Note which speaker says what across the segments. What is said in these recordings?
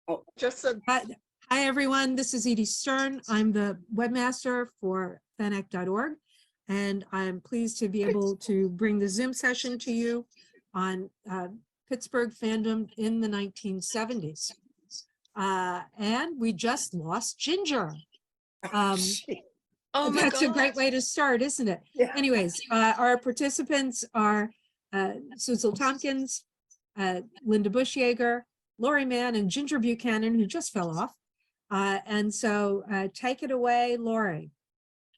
Speaker 1: Oh, just a
Speaker 2: Hi, everyone. This is Edie Stern. I'm the webmaster for fannish.org, and I'm pleased to be able to bring the Zoom session to you on Pittsburgh fandom in the 1970s. And we just lost Ginjer.
Speaker 3: Oh my
Speaker 2: That's
Speaker 3: God.
Speaker 2: a great way to start, isn't it?
Speaker 1: Yeah.
Speaker 2: Anyways, our participants are Suzanne Tompkins, Linda Bushyager, Laurie Mann, and Ginjer Buchanan, who just fell off. And so take it away, Laurie.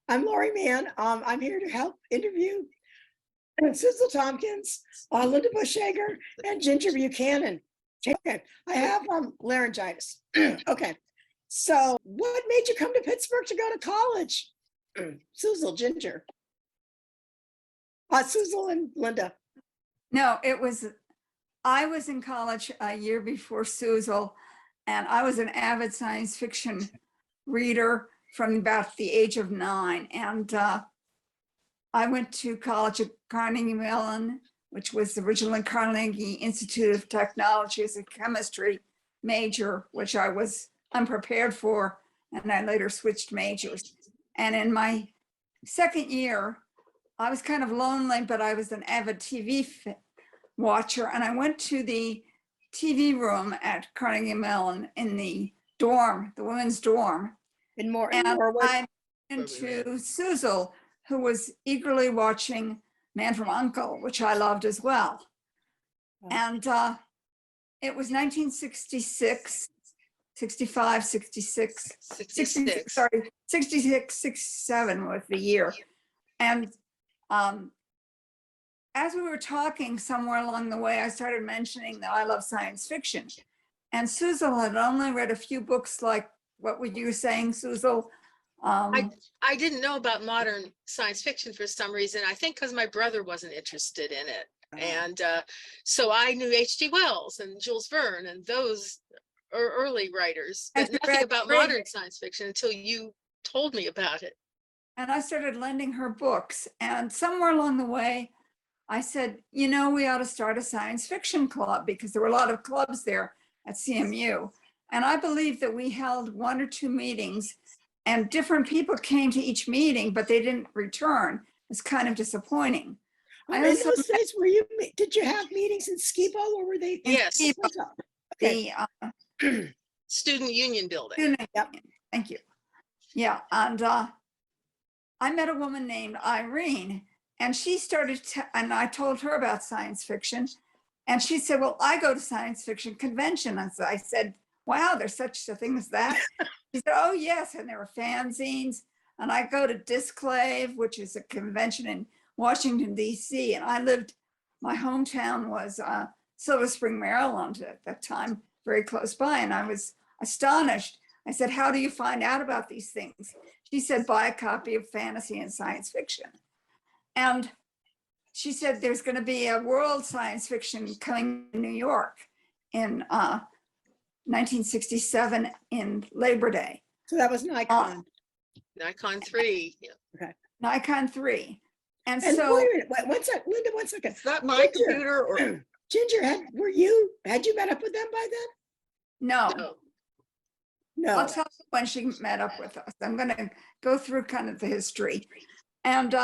Speaker 1: I'm Laurie Mann. I'm here to help interview Suzanne Tompkins, Linda Bushyager, and Ginjer Buchanan. Okay, I have laryngitis. Okay, so what made you come to Pittsburgh to go to college? Suzanne, Ginjer. Suzanne and Linda.
Speaker 4: No, I was in college a year before Suzanne, and I was an avid science fiction reader from about the age of 9. And I went to college at Carnegie Mellon, which was originally Carnegie Institute of Technology, as a chemistry major, which I was unprepared for, and I later switched majors. And in my second year, I was kind of lonely, but I was an avid TV watcher, and I went to the TV room at Carnegie Mellon in the dorm, the women's dorm.
Speaker 1: And more.
Speaker 4: And I into Suzanne, who was eagerly watching Man from U.N.C.L.E., which I loved as well.
Speaker 1: Wow.
Speaker 4: And it was 1966, 65, 66,
Speaker 3: 66.
Speaker 4: Sorry, 66, 67 was the year. And as we were talking somewhere along the way, I started mentioning that I love science fiction. And Suzanne had only read a few books like what were you saying, Suzanne?
Speaker 3: I didn't know about modern science fiction for some reason. I think because my brother wasn't interested in it. And so I knew H.G. Wells and Jules Verne and those early writers, but nothing about modern science fiction until you told me about it.
Speaker 4: And I started lending her books. And somewhere along the way, I said, you know, we ought to start a science fiction club, because there were a lot of clubs there at CMU. And I believe that we held 1 or 2 meetings, and different people came to each meeting, but they didn't return. It's kind of disappointing.
Speaker 1: In those days, did you have meetings in Skibo, or were they?
Speaker 3: Yes.
Speaker 1: Okay.
Speaker 4: The
Speaker 3: Student Union Building.
Speaker 4: student union. Thank you. Yeah, and I met a woman named Irene, and she started, and I told her about science fiction, and she said, well, I go to science fiction convention. And so I said, wow, there's such a thing as that? She said, oh yes, and there were fanzines, and I go to Disclave, which is a convention in Washington, D.C., and my hometown was Silver Spring, Maryland at that time, very close by, and I was astonished. I said, how do you find out about these things? She said, buy a copy of Fantasy and Science Fiction. And she said, there's going to be a world science fiction coming to New York in 1967 in Labor Day.
Speaker 1: So that was Nikon.
Speaker 3: Nikon 3. Yeah.
Speaker 1: Okay.
Speaker 4: Nikon 3. And
Speaker 1: And
Speaker 4: so,
Speaker 1: wait a minute, one second, Linda, 1 second.
Speaker 3: Is that my
Speaker 1: Ginjer.
Speaker 3: computer or
Speaker 1: Ginjer, had you met up with them by then?
Speaker 4: no,
Speaker 3: no?
Speaker 1: No.
Speaker 4: I'll tell you when she met up with us. I'm going to go through kind of the history. And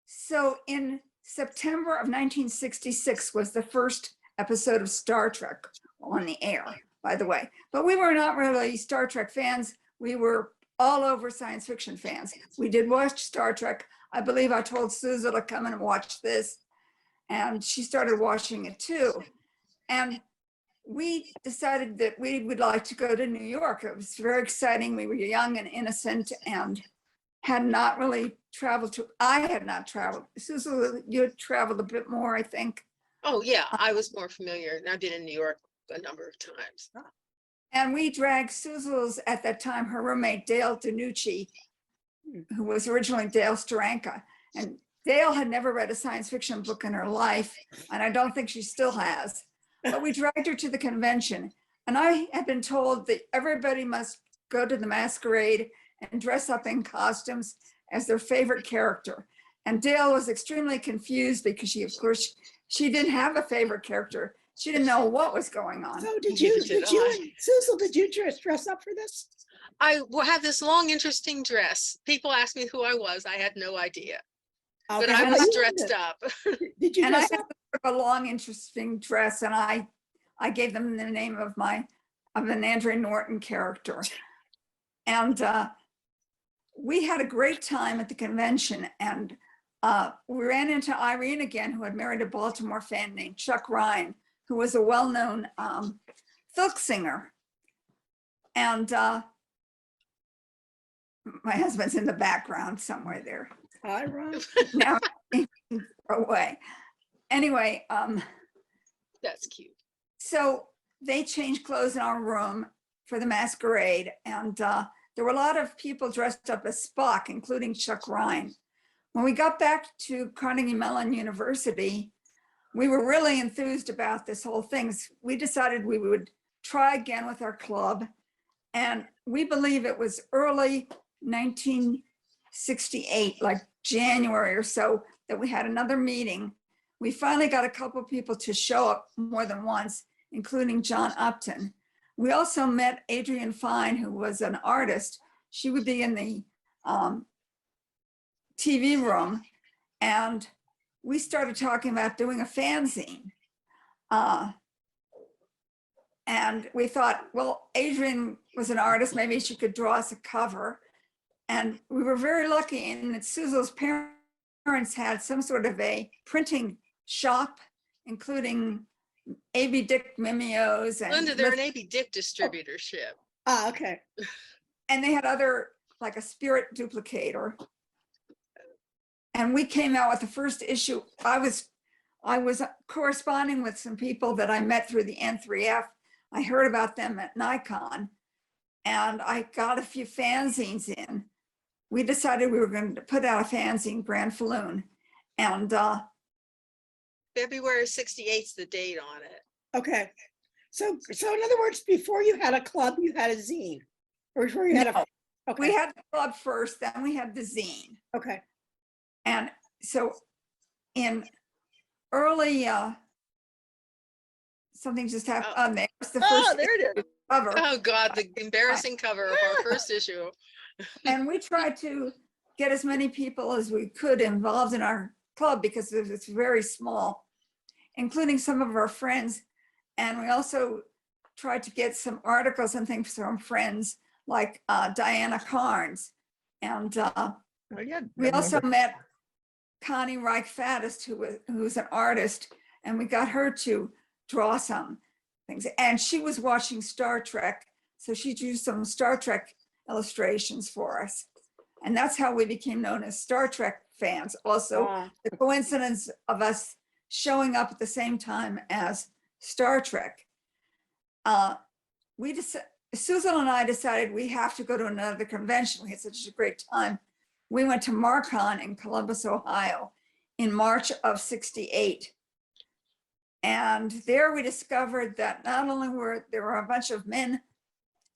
Speaker 4: so in September of 1966 was the first episode of Star Trek on the air, by the way. But we were not really Star Trek fans. We were all over science fiction fans. We did watch Star Trek. I believe I told Susan to come and watch this, and she started watching it too. And we decided that we would like to go to New York. It was very exciting. We were young and innocent and had not really traveled I had not traveled. Susan, you had traveled a bit more, I think.
Speaker 3: Oh yeah, I was more familiar, and I've been in New York a number of times.
Speaker 4: And we dragged Susan's, at that time, her roommate, Dale DiNucci, who was originally Dale Steranka. And Dale had never read a science fiction book in her life, and I don't think she still has. But we dragged her to the convention. And I had been told that everybody must go to the masquerade and dress up in costumes as their favorite character. And Dale was extremely confused because she, of course, she didn't have a favorite character. She didn't know what was going on.
Speaker 1: So
Speaker 3: Neither did I.
Speaker 1: and Susan, did you dress up for this?
Speaker 3: I had this long, interesting dress. People asked me who I was. I had no idea, but
Speaker 1: Okay,
Speaker 3: I
Speaker 1: how
Speaker 3: was
Speaker 1: about you,
Speaker 3: dressed
Speaker 1: Linda?
Speaker 3: up.
Speaker 1: Did you
Speaker 4: And I
Speaker 1: dress
Speaker 4: had
Speaker 1: up?
Speaker 4: a long, interesting dress, and I gave them the name of an Andrea Norton character. And we had a great time at the convention, and we ran into Irene again, who had married a Baltimore fan named Chuck Ryan, who was a well-known folk singer. And my husband's in the background somewhere there.
Speaker 1: Hi, Ron.
Speaker 4: Now away. Anyway,
Speaker 3: That's cute.
Speaker 4: so they changed clothes in our room for the masquerade, and there were a lot of people dressed up as Spock, including Chuck Ryan. When we got back to Carnegie Mellon University, we were really enthused about this whole thing. We decided we would try again with our club, and we believe it was early 1968, like January or so, that we had another meeting. We finally got a couple people to show up more than once, including John Upton. We also met Adrienne Fine, who was an artist. She would be in the TV room, and we started talking about doing a fanzine. And we thought, well, Adrienne was an artist, maybe she could draw us a cover. And we were very lucky in that Suzel's parents had some sort of a printing shop, including A.B. Dick Mimeos. And
Speaker 3: Linda, they're an A.B. Dick distributorship.
Speaker 1: Ah, okay.
Speaker 4: and they had other, like a spirit duplicator. And we came out with the first issue. I was corresponding with some people that I met through the N3F. I heard about them at Nikon, and I got a few fanzines in. We decided we were going to put out a fanzine, Granfalloon, and
Speaker 3: February 68's the date on it.
Speaker 1: Okay. So in other words, before you had a club, you had a zine, or before you had a.
Speaker 4: No.
Speaker 1: Okay.
Speaker 4: We had the club first, then we had the zine.
Speaker 1: Okay.
Speaker 4: And so in early, something just happened on there. It's the
Speaker 5: Oh,
Speaker 4: first
Speaker 5: there it is.
Speaker 4: cover.
Speaker 3: Oh God, the embarrassing cover of our first issue.
Speaker 4: And we tried to get as many people as we could involved in our club because it's very small, including some of our friends. And we also tried to get some articles and things from friends like Diana Carnes. And
Speaker 5: Oh, yeah,
Speaker 4: we
Speaker 5: I
Speaker 4: also
Speaker 5: remember.
Speaker 4: met Connie Reich-Faddist, who's an artist, and we got her to draw some things. And she was watching Star Trek, so she drew some Star Trek illustrations for us. And that's how we became known as Star Trek fans. Also,
Speaker 1: Ah,
Speaker 4: the coincidence of us showing up at the same time as Star Trek. Susan and I decided we have to go to another convention. We had such a great time. We went to Marcon in Columbus, Ohio in March of '68. And there we discovered that not only were there a bunch of men,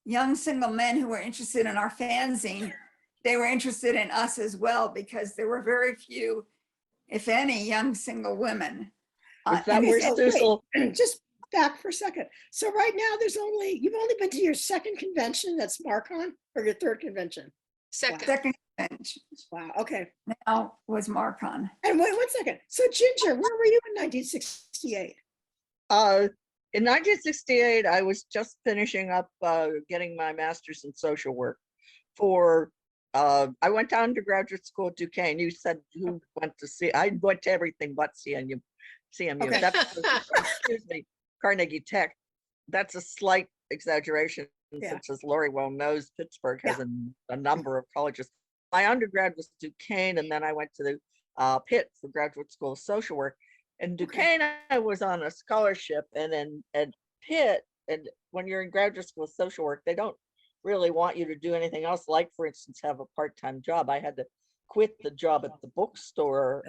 Speaker 4: young single men who were interested in our fanzine, they were interested in us as well, because there were very few, if any, young single women.
Speaker 5: Is that
Speaker 1: okay,
Speaker 5: where
Speaker 1: so
Speaker 5: Suzel?
Speaker 1: wait, just back for a second. So right now you've only been to your second convention, that's Marcon, or your third convention?
Speaker 3: Second.
Speaker 4: Second convention
Speaker 1: Wow, okay.
Speaker 4: now was Marcon.
Speaker 1: And wait 1 second. So Ginjer, where were you in 1968?
Speaker 5: In 1968, I was just finishing up getting my master's in social work. I went to undergraduate school at Duquesne. You said who went to see? I went to everything but CMU.
Speaker 1: Okay.
Speaker 5: Excuse me, Carnegie Tech. That's a slight exaggeration,
Speaker 1: Yeah.
Speaker 5: since as Laurie well knows, Pittsburgh has a number of colleges. My undergrad was Duquesne, and then I went to the Pitt for graduate school of social work. In Duquesne, I was on a scholarship, and at Pitt, and when you're in graduate school of social work, they don't really want you to do anything else, like, for instance, have a part-time job. I had to quit the job at the bookstore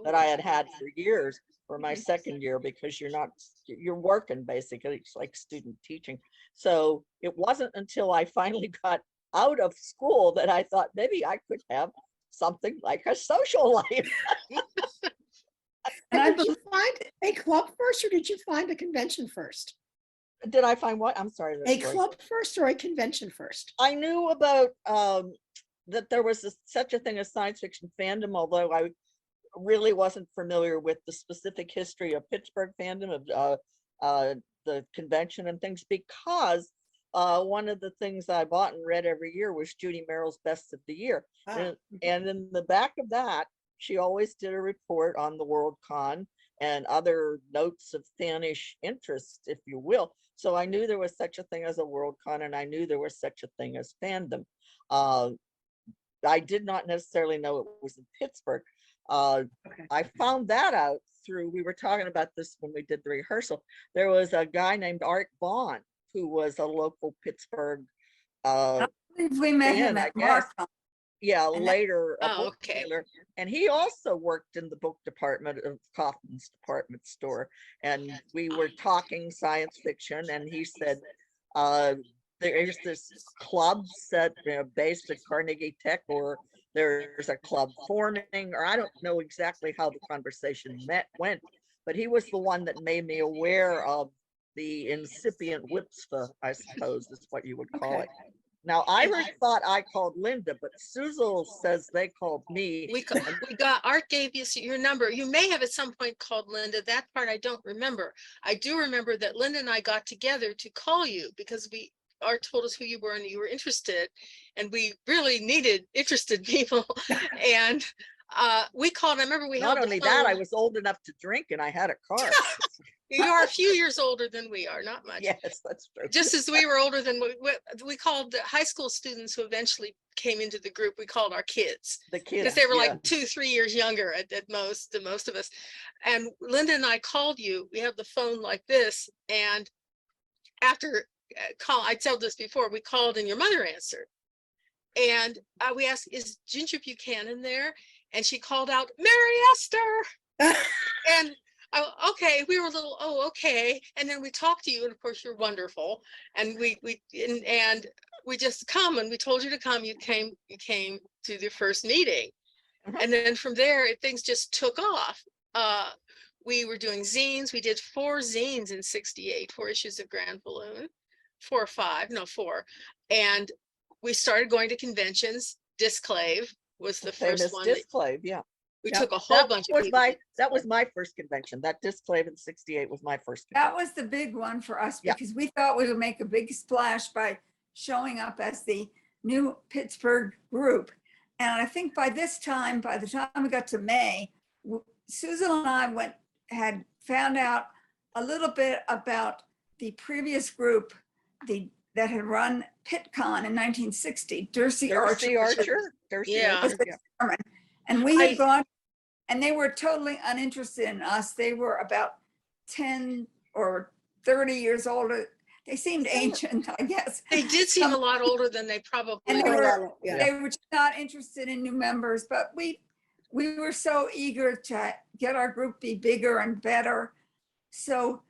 Speaker 5: that I had for years for my second year, because you're working basically. It's like student teaching. So it wasn't until I finally got out of school that I thought maybe I could have something like a social life.
Speaker 4: And I
Speaker 1: Did you
Speaker 4: believe
Speaker 1: find a club first or did you find a convention first?
Speaker 5: Did I find what? I'm sorry.
Speaker 1: A
Speaker 5: Lori.
Speaker 1: club first or a convention first?
Speaker 5: I knew about that there was such a thing as science fiction fandom, although I really wasn't familiar with the specific history of Pittsburgh fandom, of the convention and things, because one of the things I bought and read every year was Judy Merrill's Best of the Year.
Speaker 1: Ah,
Speaker 5: And in the back of that, she always did a report on the Worldcon and other notes of fannish interest, if you will. So I knew there was such a thing as a Worldcon, and I knew there was such a thing as fandom. I did not necessarily know it was in Pittsburgh.
Speaker 1: okay.
Speaker 5: I found that out through, we were talking about this when we did the rehearsal. There was a guy named Art Vaughn, who was a local Pittsburgh
Speaker 4: we met him
Speaker 5: fan, I
Speaker 4: at
Speaker 5: guess.
Speaker 4: Mark.
Speaker 5: Yeah,
Speaker 4: And
Speaker 5: later a
Speaker 3: Oh,
Speaker 5: book
Speaker 3: okay.
Speaker 5: dealer, and he also worked in the book department of Kaufman's department store. And we were talking science fiction, and he said, there's this club set based at Carnegie Tech, or there's a club forming, or I don't know exactly how the conversation went, but he was the one that made me aware of the incipient whipspa, I suppose is what you would call
Speaker 1: Okay.
Speaker 5: it. Now, Ira thought I called Linda, but Suzel says they called me.
Speaker 3: We got, Art gave you your number. You may have at some point called Linda. That part I don't remember. I do remember that Linda and I got together to call you because Art told us who you were and you were interested, and we really needed interested people. And we called. I remember we held
Speaker 5: Not
Speaker 3: the
Speaker 5: only that, I
Speaker 3: phone.
Speaker 5: was old enough to drink and I had a car.
Speaker 3: You are a few years older than we are, not much.
Speaker 5: Yes, that's true.
Speaker 3: Just as we were older than we called the high school students who eventually came into the group, we called our kids.
Speaker 5: The
Speaker 3: Because
Speaker 5: kids,
Speaker 3: they were
Speaker 5: yeah.
Speaker 3: like 2-3 years younger at most of us. And Linda and I called you. We have the phone like this, and after I told this before, we called and your mother answered, and we asked, "Is Ginjer Buchanan there?" And she called out, "Mary Esther," and okay, we were a little, oh, okay. And then we talked to you, and of course you're wonderful. And we just come, and we told you to come. You came to the first meeting. And then from there, things just took off. We were doing zines. We did 4 zines in '68, 4 issues of Granfalloon, 4 or 5, no 4. And we started going to conventions. Disclave was the first
Speaker 5: Famous
Speaker 3: one.
Speaker 5: Disclave, yeah.
Speaker 3: We
Speaker 1: Yep.
Speaker 3: took a whole bunch of people.
Speaker 5: That was my first convention. That Disclave in '68 was my first convention.
Speaker 4: That was the big one for us
Speaker 5: Yeah.
Speaker 4: because we thought we would make a big splash by showing up as the new Pittsburgh group. And I think by the time we got to May, Susan and I had found out a little bit about the previous group that had run PitCon in 1960, Dursey
Speaker 5: Darcy
Speaker 4: Archer.
Speaker 3: Yeah.
Speaker 4: Was the chairman. And we had gone, and they were totally uninterested in us. They were about 10 or 30 years older. They seemed ancient, I guess.
Speaker 3: They did seem a lot older than they probably
Speaker 4: And they
Speaker 3: were.
Speaker 4: were just not interested in new members, but we were so eager to get our group be bigger and better. So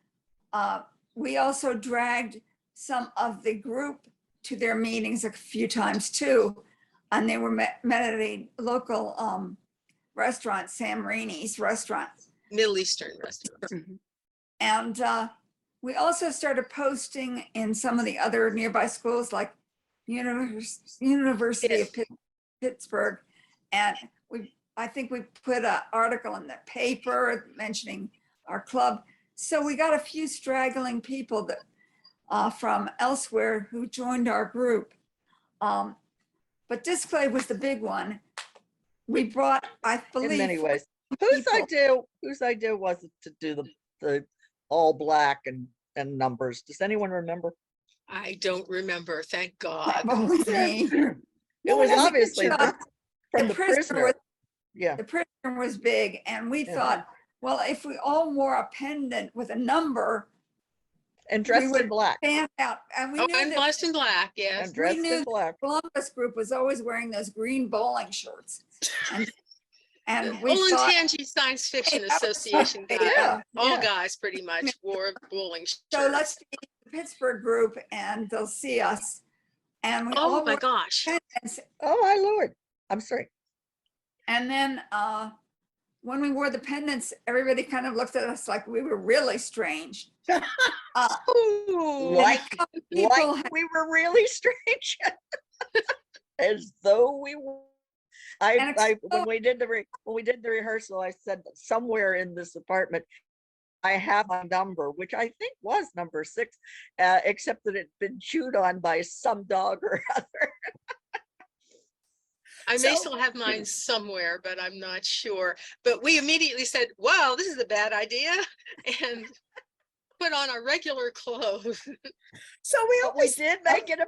Speaker 4: we also dragged some of the group to their meetings a few times too. And they were met at a local restaurant, Sam Rainey's restaurant.
Speaker 3: Middle Eastern restaurant.
Speaker 1: Mhm.
Speaker 4: And we also started posting in some of the other nearby schools like University of Pittsburgh. And I think we put an article in the paper mentioning our club. So we got a few straggling people that from elsewhere who joined our group. But Disclave was the big one. We brought, I believe,
Speaker 5: In many ways. Whose idea was it to do the all black and numbers? Does anyone remember?
Speaker 3: I don't remember, thank God.
Speaker 4: probably me.
Speaker 5: It was
Speaker 4: As a
Speaker 5: obviously
Speaker 4: kid,
Speaker 5: from the
Speaker 4: prisoner
Speaker 5: prisoner.
Speaker 4: was-
Speaker 5: Yeah.
Speaker 4: The prisoner was big, and we
Speaker 5: Yeah.
Speaker 4: thought, well, if we all wore a pendant with a number,
Speaker 5: And dressed
Speaker 4: would
Speaker 5: in black.
Speaker 4: stand out. And we
Speaker 3: Oh,
Speaker 4: knew
Speaker 3: and
Speaker 4: that
Speaker 3: blessed in black, yes.
Speaker 5: And dressed
Speaker 4: knew
Speaker 5: in black.
Speaker 4: Columbus group was always wearing those green bowling shirts. And we thought,
Speaker 3: Olentangy Science Fiction
Speaker 4: that was
Speaker 3: Association
Speaker 4: a,
Speaker 3: guy. All
Speaker 5: yeah.
Speaker 3: guys pretty much wore bowling shirts.
Speaker 4: so let's be the Pittsburgh group and they'll see us. And we
Speaker 3: Oh
Speaker 4: all
Speaker 3: my
Speaker 4: wore
Speaker 3: gosh.
Speaker 4: pendants.
Speaker 5: Oh my Lord. I'm sorry.
Speaker 4: And then when we wore the pendants, everybody kind of looked at us like we were really strange. Uh,
Speaker 3: Ooh,
Speaker 5: Like,
Speaker 4: people
Speaker 5: like we were really strange. As though we were.
Speaker 4: And
Speaker 5: When we did the rehearsal, I said that somewhere in this apartment, I have a number, which I think was number 6, except that it'd been chewed on by some dog or other.
Speaker 3: I may
Speaker 1: So-
Speaker 3: still have mine somewhere, but I'm not sure. But we immediately said, wow, this is a bad idea. And put on our regular clothes.
Speaker 1: So we
Speaker 5: But we
Speaker 1: always,
Speaker 5: did make it a.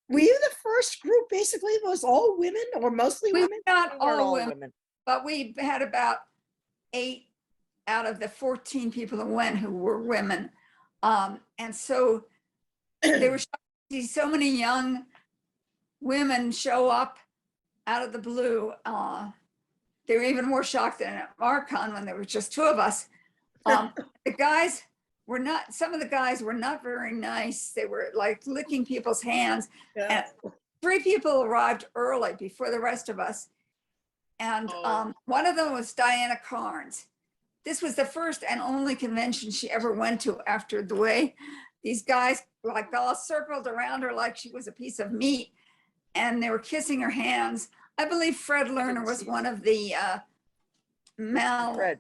Speaker 1: were you the first group basically that was all women or mostly
Speaker 4: we were
Speaker 1: women?
Speaker 4: not
Speaker 5: We weren't
Speaker 4: all
Speaker 5: all
Speaker 4: women,
Speaker 5: women.
Speaker 4: but we had about 8 out of the 14 people that went who were women. And so they were shocked to see so many young women show up out of the blue. They were even more shocked than at Worldcon when there were just 2 of us. The guys were not, some of the guys were not very nice. They were like licking people's hands.
Speaker 1: Yeah.
Speaker 4: And 3 people arrived early before the rest of us. And
Speaker 3: Oh.
Speaker 4: one of them was Diana Carnes. This was the first and only convention she ever went to after the way these guys like all circled around her like she was a piece of meat, and they were kissing her hands. I believe Fred Lerner was one of the
Speaker 5: Fred.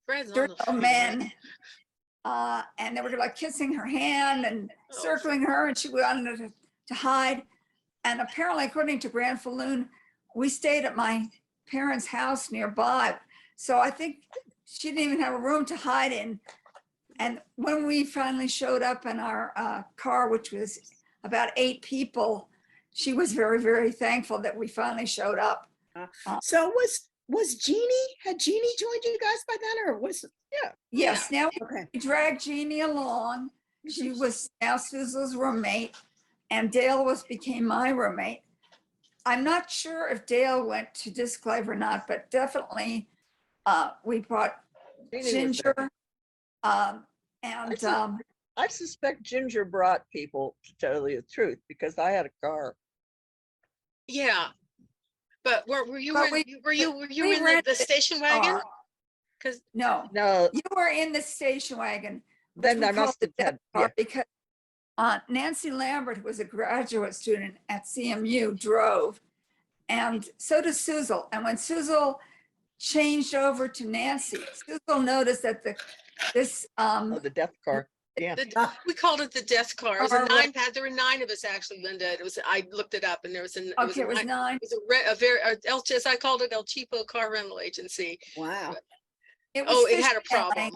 Speaker 3: Fred's on the phone.
Speaker 4: men. And they were like kissing her hand and
Speaker 3: Oh.
Speaker 4: circling her, and she wanted to hide. And apparently, according to Granfalloon, we stayed at my parents' house nearby. So I think she didn't even have a room to hide in. And when we finally showed up in our car, which was about 8 people, she was very, very thankful that we finally showed up.
Speaker 1: So was Jeannie, had Jeannie joined you guys by then or was?
Speaker 4: Yes, now
Speaker 1: Okay.
Speaker 4: we dragged Jeannie along. She was now Suzel's roommate, and Dale became my roommate. I'm not sure if Dale went to Disclave or not, but definitely we brought
Speaker 5: Jeannie was there.
Speaker 4: Ginjer. And
Speaker 5: I suspect Ginjer brought people, to tell you the truth, because I had a car.
Speaker 3: Yeah. But were you
Speaker 4: But
Speaker 3: in,
Speaker 4: we-
Speaker 3: were you
Speaker 4: we
Speaker 3: in the
Speaker 4: rented
Speaker 3: station wagon?
Speaker 4: car.
Speaker 3: Because
Speaker 4: No,
Speaker 5: No,
Speaker 4: you were in the station wagon. which
Speaker 5: then
Speaker 4: we
Speaker 5: I
Speaker 4: called
Speaker 5: must
Speaker 4: the
Speaker 5: have had,
Speaker 4: death car
Speaker 5: yeah.
Speaker 4: Because Nancy Lambert, who was a graduate student at CMU, drove, and so does Suzel. And when Suzel changed over to Nancy, Suzel noticed that this
Speaker 5: Oh, the death car. Yeah.
Speaker 3: we called it the death car. It was a
Speaker 4: Car, right.
Speaker 3: 9-pad. There were 9 of us actually, Linda. It was, I looked it up and there was
Speaker 4: okay, it was 9.
Speaker 3: it was a very, as I called it, El Cheapo car rental agency.
Speaker 1: Wow.
Speaker 4: It was
Speaker 3: Oh, it had a
Speaker 4: fishing
Speaker 3: problem.
Speaker 4: line,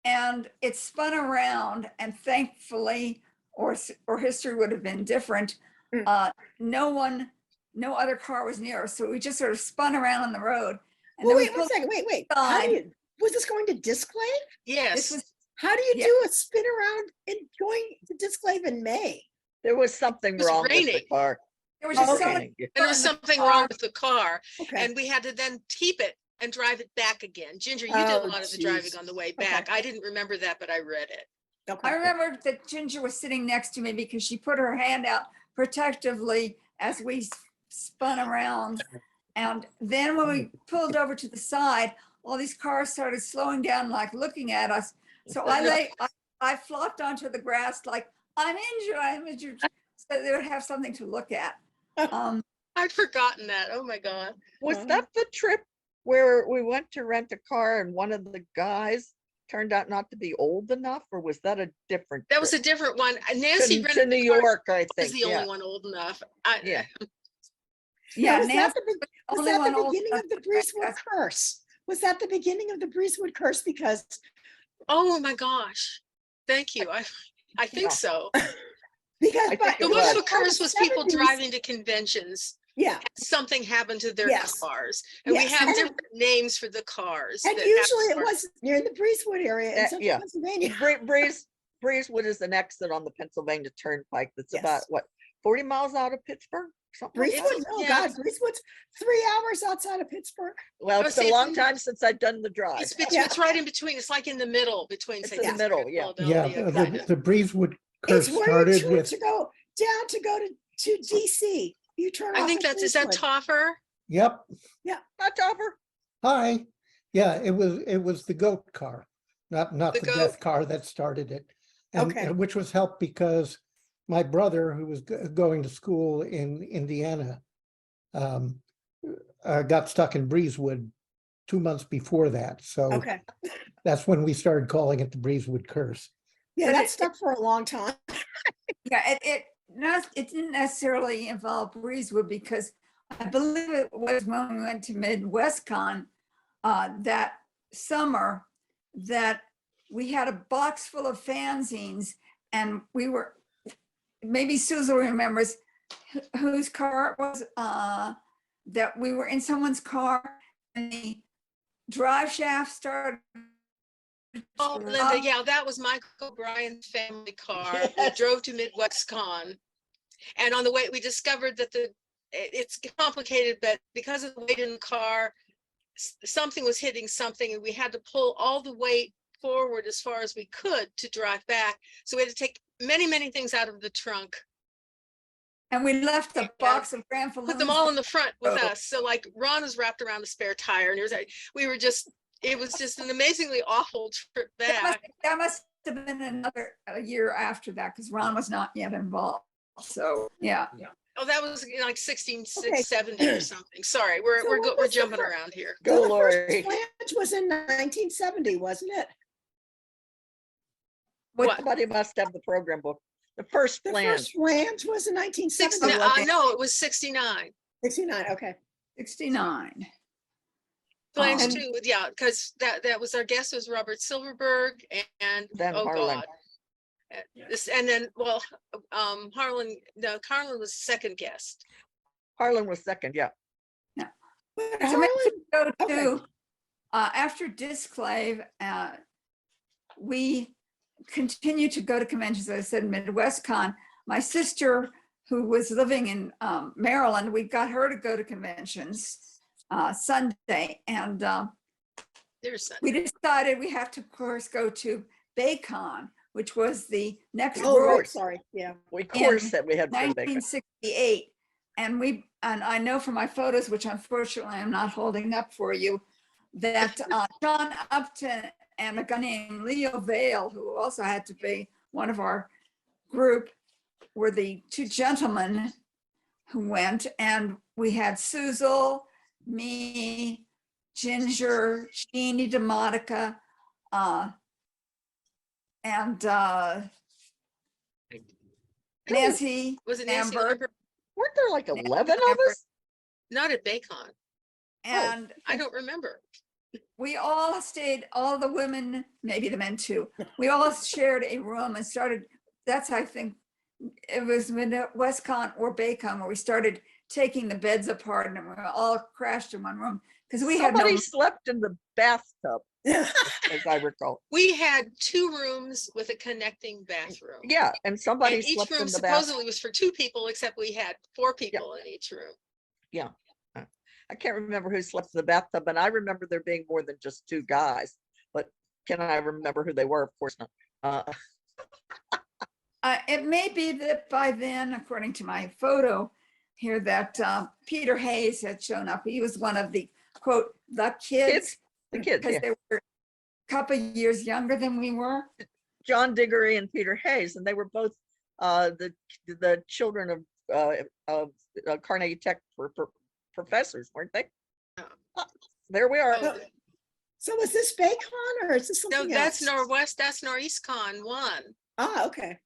Speaker 4: and it spun around, and thankfully, or history would have been different.
Speaker 1: Mm.
Speaker 4: No other car was near us, so we just sort of spun around on the road. And
Speaker 1: Well,
Speaker 4: then we
Speaker 1: wait, 1
Speaker 4: pulled-
Speaker 1: second. Wait. How do
Speaker 4: Side.
Speaker 1: you, was this going to Disclave?
Speaker 4: This
Speaker 3: Yes.
Speaker 4: was
Speaker 1: How do you
Speaker 4: Yeah.
Speaker 1: do a spin around and going to Disclave in May?
Speaker 5: There was something
Speaker 3: was
Speaker 5: wrong with the
Speaker 3: raining.
Speaker 5: car.
Speaker 4: there was just
Speaker 1: Okay.
Speaker 4: so much.
Speaker 5: Raining.
Speaker 3: And there was
Speaker 4: in the
Speaker 3: something
Speaker 4: car.
Speaker 3: wrong with the car.
Speaker 1: Okay.
Speaker 3: And we had to then keep it and drive it back again. Ginger, you did
Speaker 1: Oh,
Speaker 3: a lot of the driving
Speaker 1: geez.
Speaker 3: on the way
Speaker 1: Okay.
Speaker 3: back. I didn't remember that, but I read it.
Speaker 1: Okay.
Speaker 4: I remember that Ginjer was sitting next to me because she put her hand out protectively as we spun around. And then when we pulled over to the side, all these cars started slowing down, like looking at us. So I flopped onto the grass like, I'm injured. So they would have something to look at.
Speaker 3: I'd forgotten that. Oh my God.
Speaker 5: Was that the trip where we went to rent a car and one of the guys turned out not to be old enough, or was that a different?
Speaker 3: That was a
Speaker 5: trip?
Speaker 3: different one. Nancy
Speaker 5: To
Speaker 3: rented
Speaker 5: New
Speaker 3: the car.
Speaker 5: York, I
Speaker 3: I was
Speaker 5: think.
Speaker 3: the
Speaker 5: Yeah.
Speaker 3: only one old enough.
Speaker 5: Yeah.
Speaker 4: Yeah,
Speaker 1: was that
Speaker 4: Nancy
Speaker 1: the, was
Speaker 4: only
Speaker 1: that
Speaker 4: one
Speaker 1: the
Speaker 4: old
Speaker 1: beginning
Speaker 4: enough
Speaker 1: of the
Speaker 4: to rent
Speaker 1: Breezewood
Speaker 4: us.
Speaker 1: Curse? Was that the beginning of the Breezewood Curse? Because
Speaker 3: Oh my gosh. Thank you. I think
Speaker 5: Yeah.
Speaker 3: so.
Speaker 1: because
Speaker 5: I
Speaker 1: by-
Speaker 5: think
Speaker 3: The
Speaker 5: it
Speaker 1: because
Speaker 3: Bushyager
Speaker 5: was.
Speaker 1: by the
Speaker 3: Curse was people
Speaker 1: 70s
Speaker 3: driving to conventions.
Speaker 1: Yeah,
Speaker 3: Something happened to their
Speaker 1: Yes.
Speaker 3: cars. And we
Speaker 1: Yes.
Speaker 3: have
Speaker 1: And-
Speaker 3: different names for the cars.
Speaker 1: and
Speaker 3: that
Speaker 1: usually
Speaker 3: have
Speaker 1: it
Speaker 3: cars.
Speaker 1: was near the Breezewood area in central
Speaker 5: Yeah.
Speaker 1: Pennsylvania.
Speaker 5: Breezewood is an exit on the Pennsylvania Turnpike that's
Speaker 1: Yes.
Speaker 5: about, what, 40 miles out of Pittsburgh? Something like that?
Speaker 1: Breezewood, oh
Speaker 3: yeah.
Speaker 1: God, Breezewood's 3 hours outside of Pittsburgh.
Speaker 5: Well,
Speaker 3: I
Speaker 5: it's
Speaker 3: would
Speaker 5: a
Speaker 3: say
Speaker 5: long
Speaker 3: it's-
Speaker 5: time since I've done the drive.
Speaker 3: It's right in between. It's like in the middle between.
Speaker 5: It's
Speaker 3: say,
Speaker 5: in the
Speaker 3: Pittsburgh and
Speaker 5: middle, yeah.
Speaker 6: Yeah,
Speaker 3: Philadelphia,
Speaker 6: the,
Speaker 3: kind of.
Speaker 6: the Breezewood
Speaker 1: It's
Speaker 6: Curse
Speaker 1: where you
Speaker 6: started
Speaker 1: turn
Speaker 6: with,
Speaker 1: to go down to go to DC. You turn
Speaker 3: I
Speaker 1: off
Speaker 3: think
Speaker 1: at
Speaker 3: is that
Speaker 1: Breezewood.
Speaker 3: Toffer?
Speaker 6: yep,
Speaker 5: Not Topper.
Speaker 6: hi. Yeah, it was the goat car, not
Speaker 3: The
Speaker 6: the
Speaker 3: goat.
Speaker 6: death car that started it. And
Speaker 1: Okay.
Speaker 6: which was helped because my brother, who was going to school in Indiana, got stuck in Breezewood 2 months before that. So
Speaker 1: Okay.
Speaker 6: that's when we started calling it the Breezewood Curse.
Speaker 1: Yeah,
Speaker 4: But
Speaker 1: that
Speaker 4: it-
Speaker 1: stuck for a long time.
Speaker 4: Yeah, it didn't necessarily involve Breezewood because I believe it was when we went to MidwestCon that summer that we had a box full of fanzines and we were, maybe Susan remembers whose car it was, that we were in someone's car and the drive shaft started.
Speaker 3: Oh, Linda, yeah, that was Michael Bryan's family car. We
Speaker 5: Yes.
Speaker 3: drove to MidwestCon. And on the way, we discovered that it's complicated, but because of the weight in the car, something was hitting something and we had to pull all the weight forward as far as we could to drive back. So we had to take many, many things out of the trunk,
Speaker 4: And we left a box of Granfalloon.
Speaker 3: put them all in the front with
Speaker 4: Oh.
Speaker 3: us. So like Ron was wrapped around a spare tire and it was like, it was just an amazingly awful trip back.
Speaker 4: That must have been another year after that because Ron was not yet involved. So, yeah.
Speaker 3: Oh, that was like 16,
Speaker 1: Okay.
Speaker 3: 70 or something. Sorry, we're
Speaker 1: So what
Speaker 3: we're
Speaker 1: was the
Speaker 3: jumping
Speaker 1: fir-
Speaker 3: around here.
Speaker 5: Go,
Speaker 1: The
Speaker 5: Laurie.
Speaker 1: first flange was in 1970, wasn't it?
Speaker 3: What?
Speaker 5: Somebody must have the program book. The first
Speaker 1: The
Speaker 5: plan.
Speaker 1: first flange was in 1970.
Speaker 3: 69,
Speaker 1: wasn't it?
Speaker 3: no, it was 69.
Speaker 1: 69, okay.
Speaker 4: 69.
Speaker 3: Flange
Speaker 4: Um,
Speaker 3: too, yeah, because that was our guest was Robert Silverberg and
Speaker 5: Then
Speaker 3: oh
Speaker 5: Harlan.
Speaker 3: God. This and then Harlan was second guest.
Speaker 5: Harlan was second, yeah.
Speaker 1: But
Speaker 4: So maybe
Speaker 1: Harlan,
Speaker 4: go to,
Speaker 1: okay.
Speaker 4: after Disclave, we continue to go to conventions. As I said, MidwestCon. My sister, who was living in Maryland, we got her to go to conventions Sunday. And
Speaker 3: There's
Speaker 4: we decided we have to, of course, go to BayCon, which was the next
Speaker 1: Oh,
Speaker 4: World
Speaker 1: right, sorry, yeah.
Speaker 5: We course that we had for the
Speaker 4: 1968. And I know from my photos, which unfortunately I'm not holding up for you, that John Upton and a guy named Leo Vale, who also had to be one of our group, were the two gentlemen who went. And we had Suzel, me, Ginjer, Jeannie DeMonica, and Nancy
Speaker 3: was it Nancy
Speaker 4: Amber.
Speaker 3: Lambert?
Speaker 5: Weren't there like 11 of
Speaker 4: Amber.
Speaker 5: us?
Speaker 3: Not at Baycon.
Speaker 4: And
Speaker 3: I don't remember.
Speaker 4: we all stayed, all the women, maybe the men too, we all shared a room and started, that's, I think, it was MidwestCon or Baycon where we started taking the beds apart and we all crashed in one room because we had no,
Speaker 5: Somebody slept in the bathtub, as I recall.
Speaker 3: We had 2 rooms with a connecting bathroom.
Speaker 5: Yeah, and somebody
Speaker 3: And each
Speaker 5: slept
Speaker 3: room
Speaker 5: in the bathroom.
Speaker 3: supposedly was for 2 people, except we had 4 people in each room.
Speaker 5: Yeah. I can't remember who slept in the bathtub, and I remember there being more than just 2 guys, but can I remember who they were? Of course not.
Speaker 4: it may be that by then, according to my photo here, that Peter Hayes had shown up. He was one of the, quote, the kids.
Speaker 5: The kids,
Speaker 4: Because
Speaker 5: yeah.
Speaker 4: they were a couple of years younger than we were.
Speaker 5: John Diggory and Peter Hayes, and they were both the children of Carnegie Tech professors, weren't they? There we are.
Speaker 3: Oh,
Speaker 1: So is this Baycon or is this
Speaker 3: no,
Speaker 1: something
Speaker 3: that's
Speaker 1: else?
Speaker 3: that's NorEastCon 1.
Speaker 1: Ah, okay,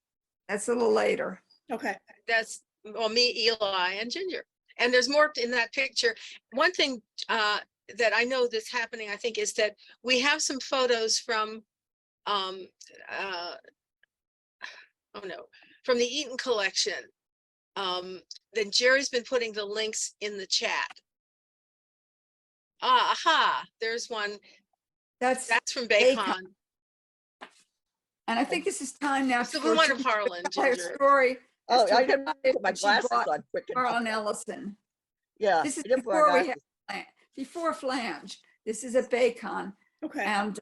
Speaker 4: That's a little later.
Speaker 1: okay.
Speaker 3: That's, well, me, Eli, and Ginjer. And there's more in that picture. One thing that I know that's happening, I think, is that we have some photos from, from the Eaton collection. Then Jerry's been putting the links in the chat. Aha, there's one.
Speaker 4: That's,
Speaker 3: That's from
Speaker 4: Baycon.
Speaker 3: Baycon.
Speaker 4: and I think this is time now.
Speaker 3: So the one of Harlan,
Speaker 4: Her
Speaker 3: Ginjer.
Speaker 4: story.
Speaker 5: Oh,
Speaker 4: as to
Speaker 5: I didn't
Speaker 4: why
Speaker 5: put my
Speaker 4: she
Speaker 5: glasses
Speaker 4: brought
Speaker 5: on quick enough.
Speaker 4: Harlan Ellison.
Speaker 5: Yeah.
Speaker 4: This is
Speaker 5: I didn't put my
Speaker 4: before we
Speaker 5: glasses.
Speaker 4: had, before Flange. This is at Baycon.
Speaker 1: Okay.
Speaker 4: And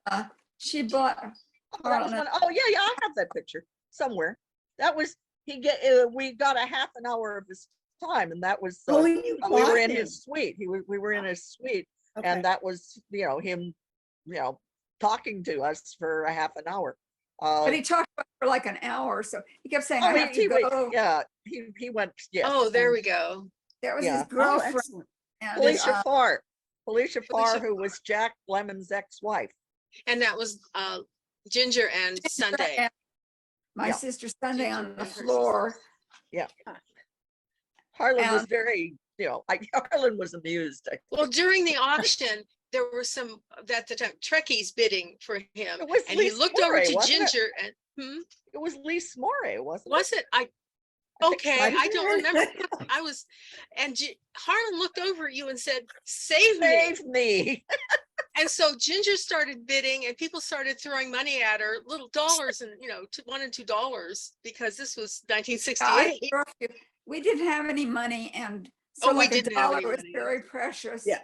Speaker 4: she bought
Speaker 5: Oh, that was
Speaker 4: Harlan.
Speaker 5: one. Oh, yeah, I have that picture somewhere. That was, we got a half an hour of his time, and that was,
Speaker 1: Oh, you
Speaker 5: we were
Speaker 1: bought
Speaker 5: in
Speaker 1: him.
Speaker 5: his suite. We were in his suite,
Speaker 1: Okay.
Speaker 5: and that was, him talking to us for a half an hour.
Speaker 4: But he talked about it for like an hour or so. He kept saying, I have to go.
Speaker 5: Yeah, he went, yes.
Speaker 3: Oh, there
Speaker 5: and
Speaker 3: we go.
Speaker 4: There was
Speaker 5: Yeah.
Speaker 4: his
Speaker 1: Oh,
Speaker 4: girlfriend.
Speaker 1: excellent.
Speaker 4: And
Speaker 5: Felicia Farr,
Speaker 3: Felicia
Speaker 5: who was Jack Lemon's ex-wife.
Speaker 3: And that was Ginjer and Sunday.
Speaker 4: and my
Speaker 5: Yeah.
Speaker 4: sister Sunday
Speaker 3: Ginjer
Speaker 4: on
Speaker 3: and
Speaker 4: the
Speaker 3: her
Speaker 4: floor.
Speaker 5: Yeah. Harlan was
Speaker 4: And-
Speaker 5: very, Harlan was amused.
Speaker 3: Well, during the auction, there were some at the time Trekkies bidding for him,
Speaker 5: It was
Speaker 3: and he
Speaker 5: Lise
Speaker 3: looked over
Speaker 5: Moray,
Speaker 3: to
Speaker 5: wasn't it?
Speaker 3: Ginjer and
Speaker 5: It was Lise Moray, wasn't it?
Speaker 3: was it?
Speaker 5: I think
Speaker 3: Okay,
Speaker 5: might have
Speaker 3: I don't
Speaker 1: been.
Speaker 3: remember. I was, and Harlan looked over at you and said, "Save me!"
Speaker 5: Save me.
Speaker 3: And so Ginjer started bidding, and people started throwing money at her, little dollars, and $1 and $2, because this was
Speaker 4: I
Speaker 3: 1968.
Speaker 4: trust you. We didn't have any money, and
Speaker 3: Oh,
Speaker 4: so
Speaker 3: we
Speaker 4: like a
Speaker 3: didn't have
Speaker 4: dollar
Speaker 3: any
Speaker 4: was
Speaker 3: money.
Speaker 4: very precious.
Speaker 1: Yeah.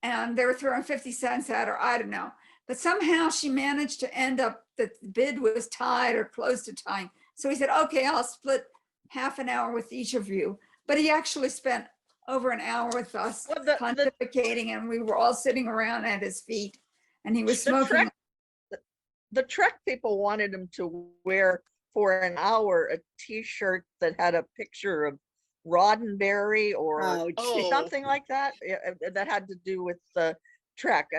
Speaker 4: And they were throwing 50 cents at her. I don't know. But somehow she managed to end up that the bid was tied or close to tying. So he said, okay, I'll split half an hour with each of you. But he actually spent over an hour with us
Speaker 5: Well, the-
Speaker 4: pontificating, and we were all sitting around at his feet, and he was
Speaker 5: The
Speaker 4: smoking.
Speaker 5: Trek- The Trek people wanted him to wear for an hour a T-shirt that had a picture of Roddenberry or
Speaker 1: Oh,
Speaker 3: Oh.
Speaker 1: gee.
Speaker 5: something like that, that had to do with the Trek.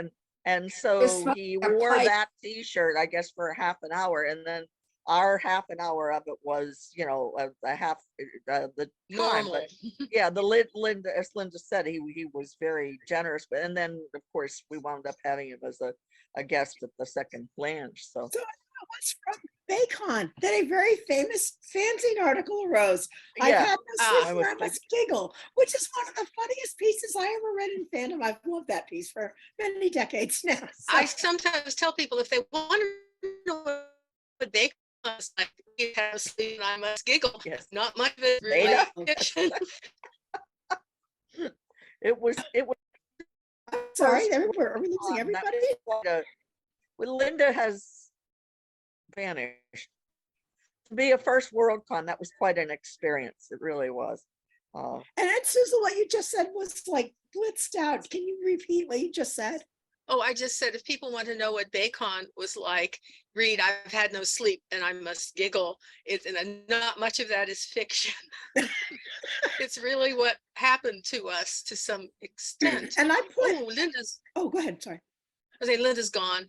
Speaker 5: And so
Speaker 4: smoking
Speaker 5: he
Speaker 4: a
Speaker 5: wore
Speaker 4: pipe.
Speaker 5: that T-shirt, I guess, for a half an hour. And then our half an hour of it was, a half the time.
Speaker 3: Normal.
Speaker 5: But yeah, Linda, as Linda said, he was very generous. But and then of course we wound up having him as a guest at the second flange. So
Speaker 1: So that was from Bacon, that a very famous fanzine article arose. I've
Speaker 5: yeah,
Speaker 1: had no sleep
Speaker 5: I
Speaker 1: and
Speaker 5: was
Speaker 1: I must giggle, which is one of the funniest pieces I ever read in Fandom. I've loved that piece for many decades now. So-
Speaker 3: I sometimes tell people if they want to know what they was like, you have sleep and I must giggle.
Speaker 5: yes,
Speaker 3: Not much of it
Speaker 5: Dana?
Speaker 3: really fiction.
Speaker 5: it was
Speaker 1: I'm sorry,
Speaker 5: first
Speaker 1: are we losing
Speaker 5: that
Speaker 1: everybody?
Speaker 5: quite well, Linda has vanished. To be a first Worldcon, that was quite an experience. It really was.
Speaker 1: And then Susan, what you just said was like blitzed out. Can you repeat what you just said?
Speaker 3: Oh, I just said, if people want to know what Bacon was like, read I've had no sleep and I must giggle. And not much of that is fiction. It's really what happened to us to some extent.
Speaker 1: And I put,
Speaker 3: Oh,
Speaker 1: go ahead, sorry.
Speaker 3: I say Linda's gone.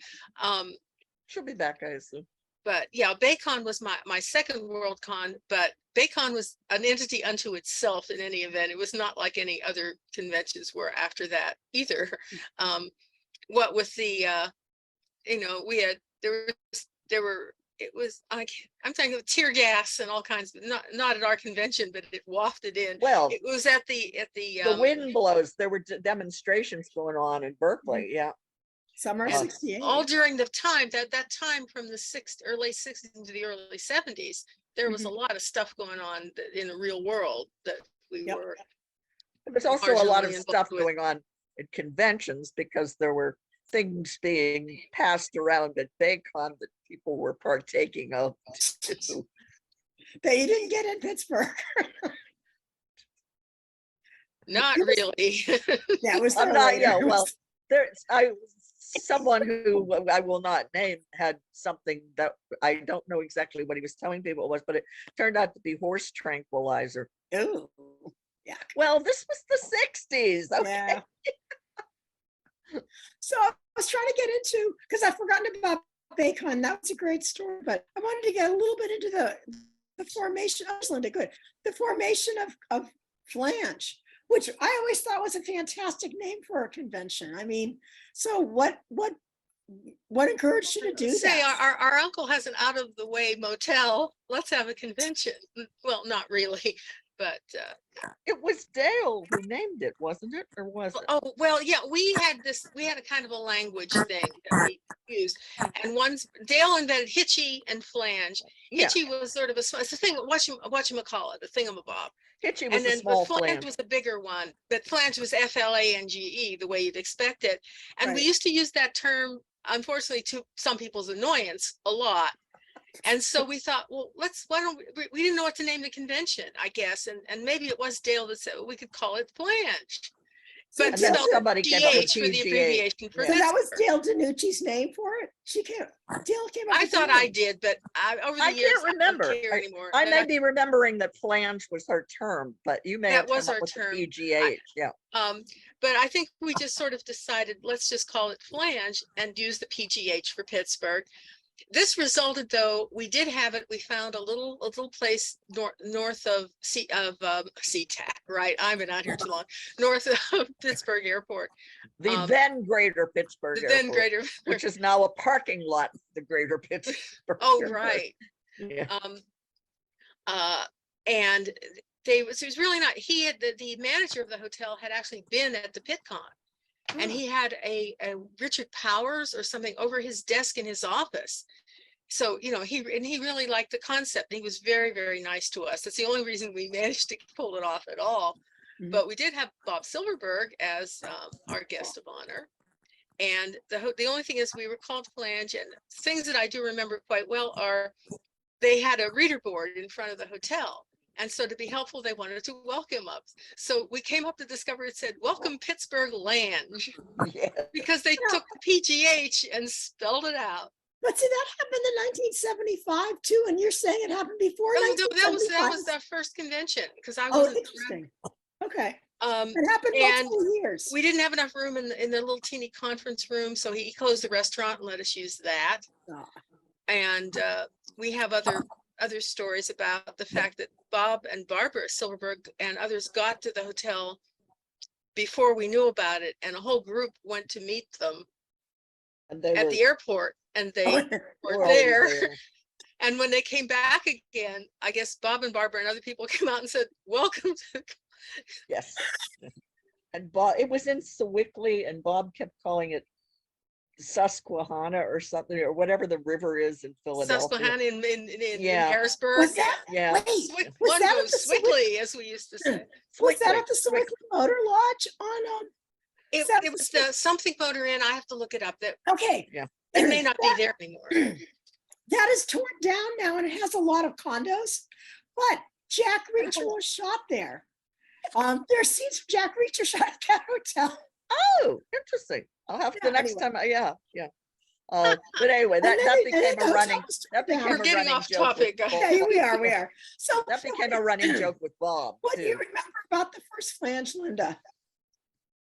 Speaker 5: She'll be back, I assume.
Speaker 3: But yeah, Bacon was my second Worldcon, but Bacon was an entity unto itself in any event. It was not like any other conventions were after that either. What with the, we had, I'm talking of tear gas and all kinds, but not at our convention, but it wafted in.
Speaker 5: Well,
Speaker 3: It was at the
Speaker 5: the wind blows. There were demonstrations going on in Berkeley. Yeah.
Speaker 1: Summer
Speaker 3: And
Speaker 1: 68.
Speaker 3: all during the time that time from the early 60s into the early 70s, there was a lot of stuff going on in the real world that we
Speaker 1: Yep.
Speaker 3: were.
Speaker 5: There was also a lot of
Speaker 3: marginally
Speaker 5: stuff
Speaker 3: involved with.
Speaker 5: going on at conventions because there were things being passed around at Bacon that people were partaking of too.
Speaker 1: That you didn't get in Pittsburgh.
Speaker 3: Not
Speaker 1: It was-
Speaker 3: really.
Speaker 1: Yeah, it was
Speaker 5: I'm
Speaker 1: there
Speaker 5: not,
Speaker 1: later.
Speaker 5: yeah,
Speaker 1: It was-
Speaker 5: well, someone who I will not name had something that I don't know exactly what he was telling people it was, but it turned out to be horse tranquilizer.
Speaker 1: Ooh,
Speaker 5: Well, this was the 60s. Okay.
Speaker 1: yeah. So I was trying to get into, because I've forgotten about Bacon. That was a great story, but I wanted to get a little bit into the formation. Oh, Linda, good. The formation of Flange, which I always thought was a fantastic name for a convention. I mean, so what encouraged you to do
Speaker 3: Say
Speaker 1: that?
Speaker 3: our uncle has an out of the way motel. Let's have a convention. Well, not really, but
Speaker 5: It was Dale who named it, wasn't it? Or was it?
Speaker 3: oh well, yeah. We had a kind of a language thing that we used, and Dale invented hitchy and flange.
Speaker 5: Yeah,
Speaker 3: Hitchy was sort of it's a thing. Whatchamacallit, the thingamabob.
Speaker 5: Hitchy was
Speaker 3: And
Speaker 5: a
Speaker 3: then
Speaker 5: small
Speaker 3: the flange
Speaker 5: flange.
Speaker 3: was a bigger one, but flange was FLANGE, the way you'd expect it. And we
Speaker 1: Right.
Speaker 3: used to use that term, unfortunately, to some people's annoyance a lot. And so we thought, well, why don't we didn't know what to name the convention, I guess. And maybe it was Dale that said we could call it Flange.
Speaker 1: So
Speaker 3: But
Speaker 5: And then
Speaker 1: Dale-
Speaker 3: spelled
Speaker 5: somebody came up with
Speaker 3: DH for the
Speaker 5: PGH.
Speaker 3: abbreviation for
Speaker 5: Yeah.
Speaker 1: So that was
Speaker 3: Pittsburgh.
Speaker 1: Dale DiNucci's name for it? Dale came up
Speaker 3: I
Speaker 1: with the
Speaker 3: thought I
Speaker 1: name.
Speaker 3: did, but over
Speaker 5: I
Speaker 3: the years,
Speaker 5: can't
Speaker 3: I
Speaker 5: remember.
Speaker 3: don't care anymore.
Speaker 5: I
Speaker 3: And
Speaker 5: may be remembering that flange was her term, but you may have
Speaker 3: That was
Speaker 5: come up
Speaker 3: our
Speaker 5: with the
Speaker 3: term.
Speaker 5: PGH. Yeah.
Speaker 3: But I think we just sort of decided, let's just call it flange and use the PGH for Pittsburgh. This resulted, though, we did have it. We found a little place north of SeaTac, right? I've been out here too long. North of Pittsburgh Airport,
Speaker 5: The then Greater Pittsburgh
Speaker 3: the then
Speaker 5: Airport,
Speaker 3: greater.
Speaker 5: which is now a parking lot, for the Greater Pittsburgh.
Speaker 3: Oh,
Speaker 5: Airport.
Speaker 3: right.
Speaker 5: Yeah.
Speaker 3: And it was really not. He had the manager of the hotel had actually been at the PitCon. And he had a Richard Powers or something over his desk in his office. So, you know, he really liked the concept. He was very, very nice to us. That's the only reason we managed to pull it off at all.
Speaker 1: Mhm.
Speaker 3: But we did have Bob Silverberg as our guest of honor. And the only thing is we were called Flange, and things that I do remember quite well are they had a reader board in front of the hotel. And so to be helpful, they wanted to welcome us. So we came up to discover it said, "Welcome PghLANGE,"
Speaker 5: Yeah.
Speaker 3: because they took the PGH and spelled it out.
Speaker 1: But see, that happened in 1975 too, and you're saying it happened before
Speaker 3: Oh, that was
Speaker 1: 1975?
Speaker 3: our first convention because I
Speaker 1: Oh,
Speaker 3: wasn't.
Speaker 1: interesting. Okay,
Speaker 3: Um,
Speaker 1: it happened
Speaker 3: and
Speaker 1: multiple years.
Speaker 3: we didn't have enough room in the little teeny conference room, so he closed the restaurant and let us use that.
Speaker 1: Ah.
Speaker 3: And we have other stories about the fact that Bob and Barbara Silverberg and others got to the hotel before we knew about it, and a whole group went to meet them
Speaker 5: And they
Speaker 3: at
Speaker 5: were,
Speaker 3: the airport, and they
Speaker 5: they
Speaker 3: were
Speaker 5: were always
Speaker 3: there.
Speaker 5: there.
Speaker 3: And when they came back again, I guess Bob and Barbara and other people came out and said, "Welcome to."
Speaker 5: Yes. And Bob, it was in Sewickley, and Bob kept calling it Susquehanna or something, or whatever the river is in Philadelphia.
Speaker 3: Susquehanna in
Speaker 5: Yeah.
Speaker 3: Harrisburg.
Speaker 1: Was that,
Speaker 5: Yeah.
Speaker 1: wait, was
Speaker 3: One
Speaker 1: that at
Speaker 3: goes
Speaker 1: the
Speaker 3: Swickly, as we used to say.
Speaker 1: Was that
Speaker 5: Sewickley,
Speaker 1: at the
Speaker 5: Sewickley.
Speaker 1: Sewickley Motor Lodge on,
Speaker 3: It
Speaker 1: Sounds
Speaker 3: was the something motor inn. I have to look it up. That
Speaker 1: okay.
Speaker 5: Yeah.
Speaker 3: it may not be there anymore.
Speaker 1: That is torn down now and it has a lot of condos, but Jack Reacher was shot there. There are scenes from Jack Reacher shot at that hotel.
Speaker 5: Oh, interesting. I'll have
Speaker 1: Yeah,
Speaker 5: the next
Speaker 1: anyway.
Speaker 5: time. Yeah. But anyway,
Speaker 1: And
Speaker 5: that
Speaker 1: then
Speaker 5: became
Speaker 1: the
Speaker 5: a
Speaker 1: hotel
Speaker 5: running.
Speaker 1: was
Speaker 5: That
Speaker 1: torn down.
Speaker 5: became
Speaker 3: We're
Speaker 5: a
Speaker 3: getting
Speaker 5: running
Speaker 3: off
Speaker 5: joke. with
Speaker 3: topic, guys.
Speaker 5: Bob.
Speaker 1: Yeah, we are. So
Speaker 5: That became a running joke with Bob.
Speaker 1: what do you
Speaker 5: too.
Speaker 1: remember about the first flange, Linda?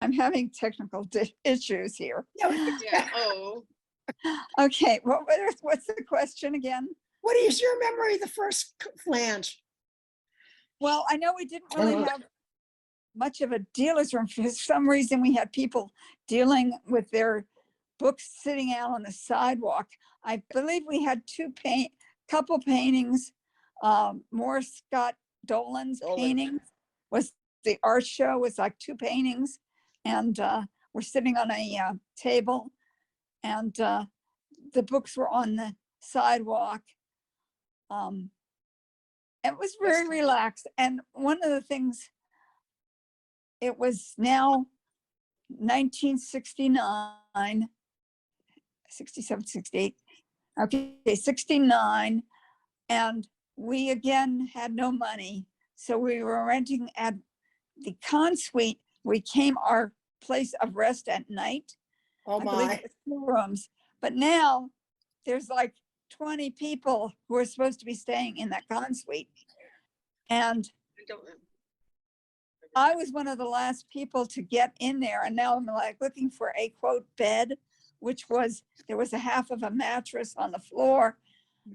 Speaker 4: I'm having technical issues here.
Speaker 3: Yeah. Oh,
Speaker 4: Okay, what's the question again?
Speaker 1: What is your memory of the first flange?
Speaker 4: Well, I know we didn't really have much of a dealer's room. For some reason, we had people dealing with their books sitting out on the sidewalk. I believe we had couple paintings. Morris Scott Dolan's
Speaker 5: Dolan.
Speaker 4: painting was the art show was like 2 paintings, and we're sitting on a table, and the books were on the sidewalk. It was very relaxed. And one of the things, it was now 1969, 67, 68. Okay, 69. And we again had no money. So we were renting at the Con Suite. We came our place of rest at night.
Speaker 1: Oh
Speaker 4: I believe
Speaker 1: my.
Speaker 4: it was 2 rooms. But now there's like 20 people who are supposed to be staying in that Con Suite. And
Speaker 3: I don't remember.
Speaker 4: I was one of the last people to get in there. And now I'm like looking for a quote bed, which was, there was a half of a mattress on the floor.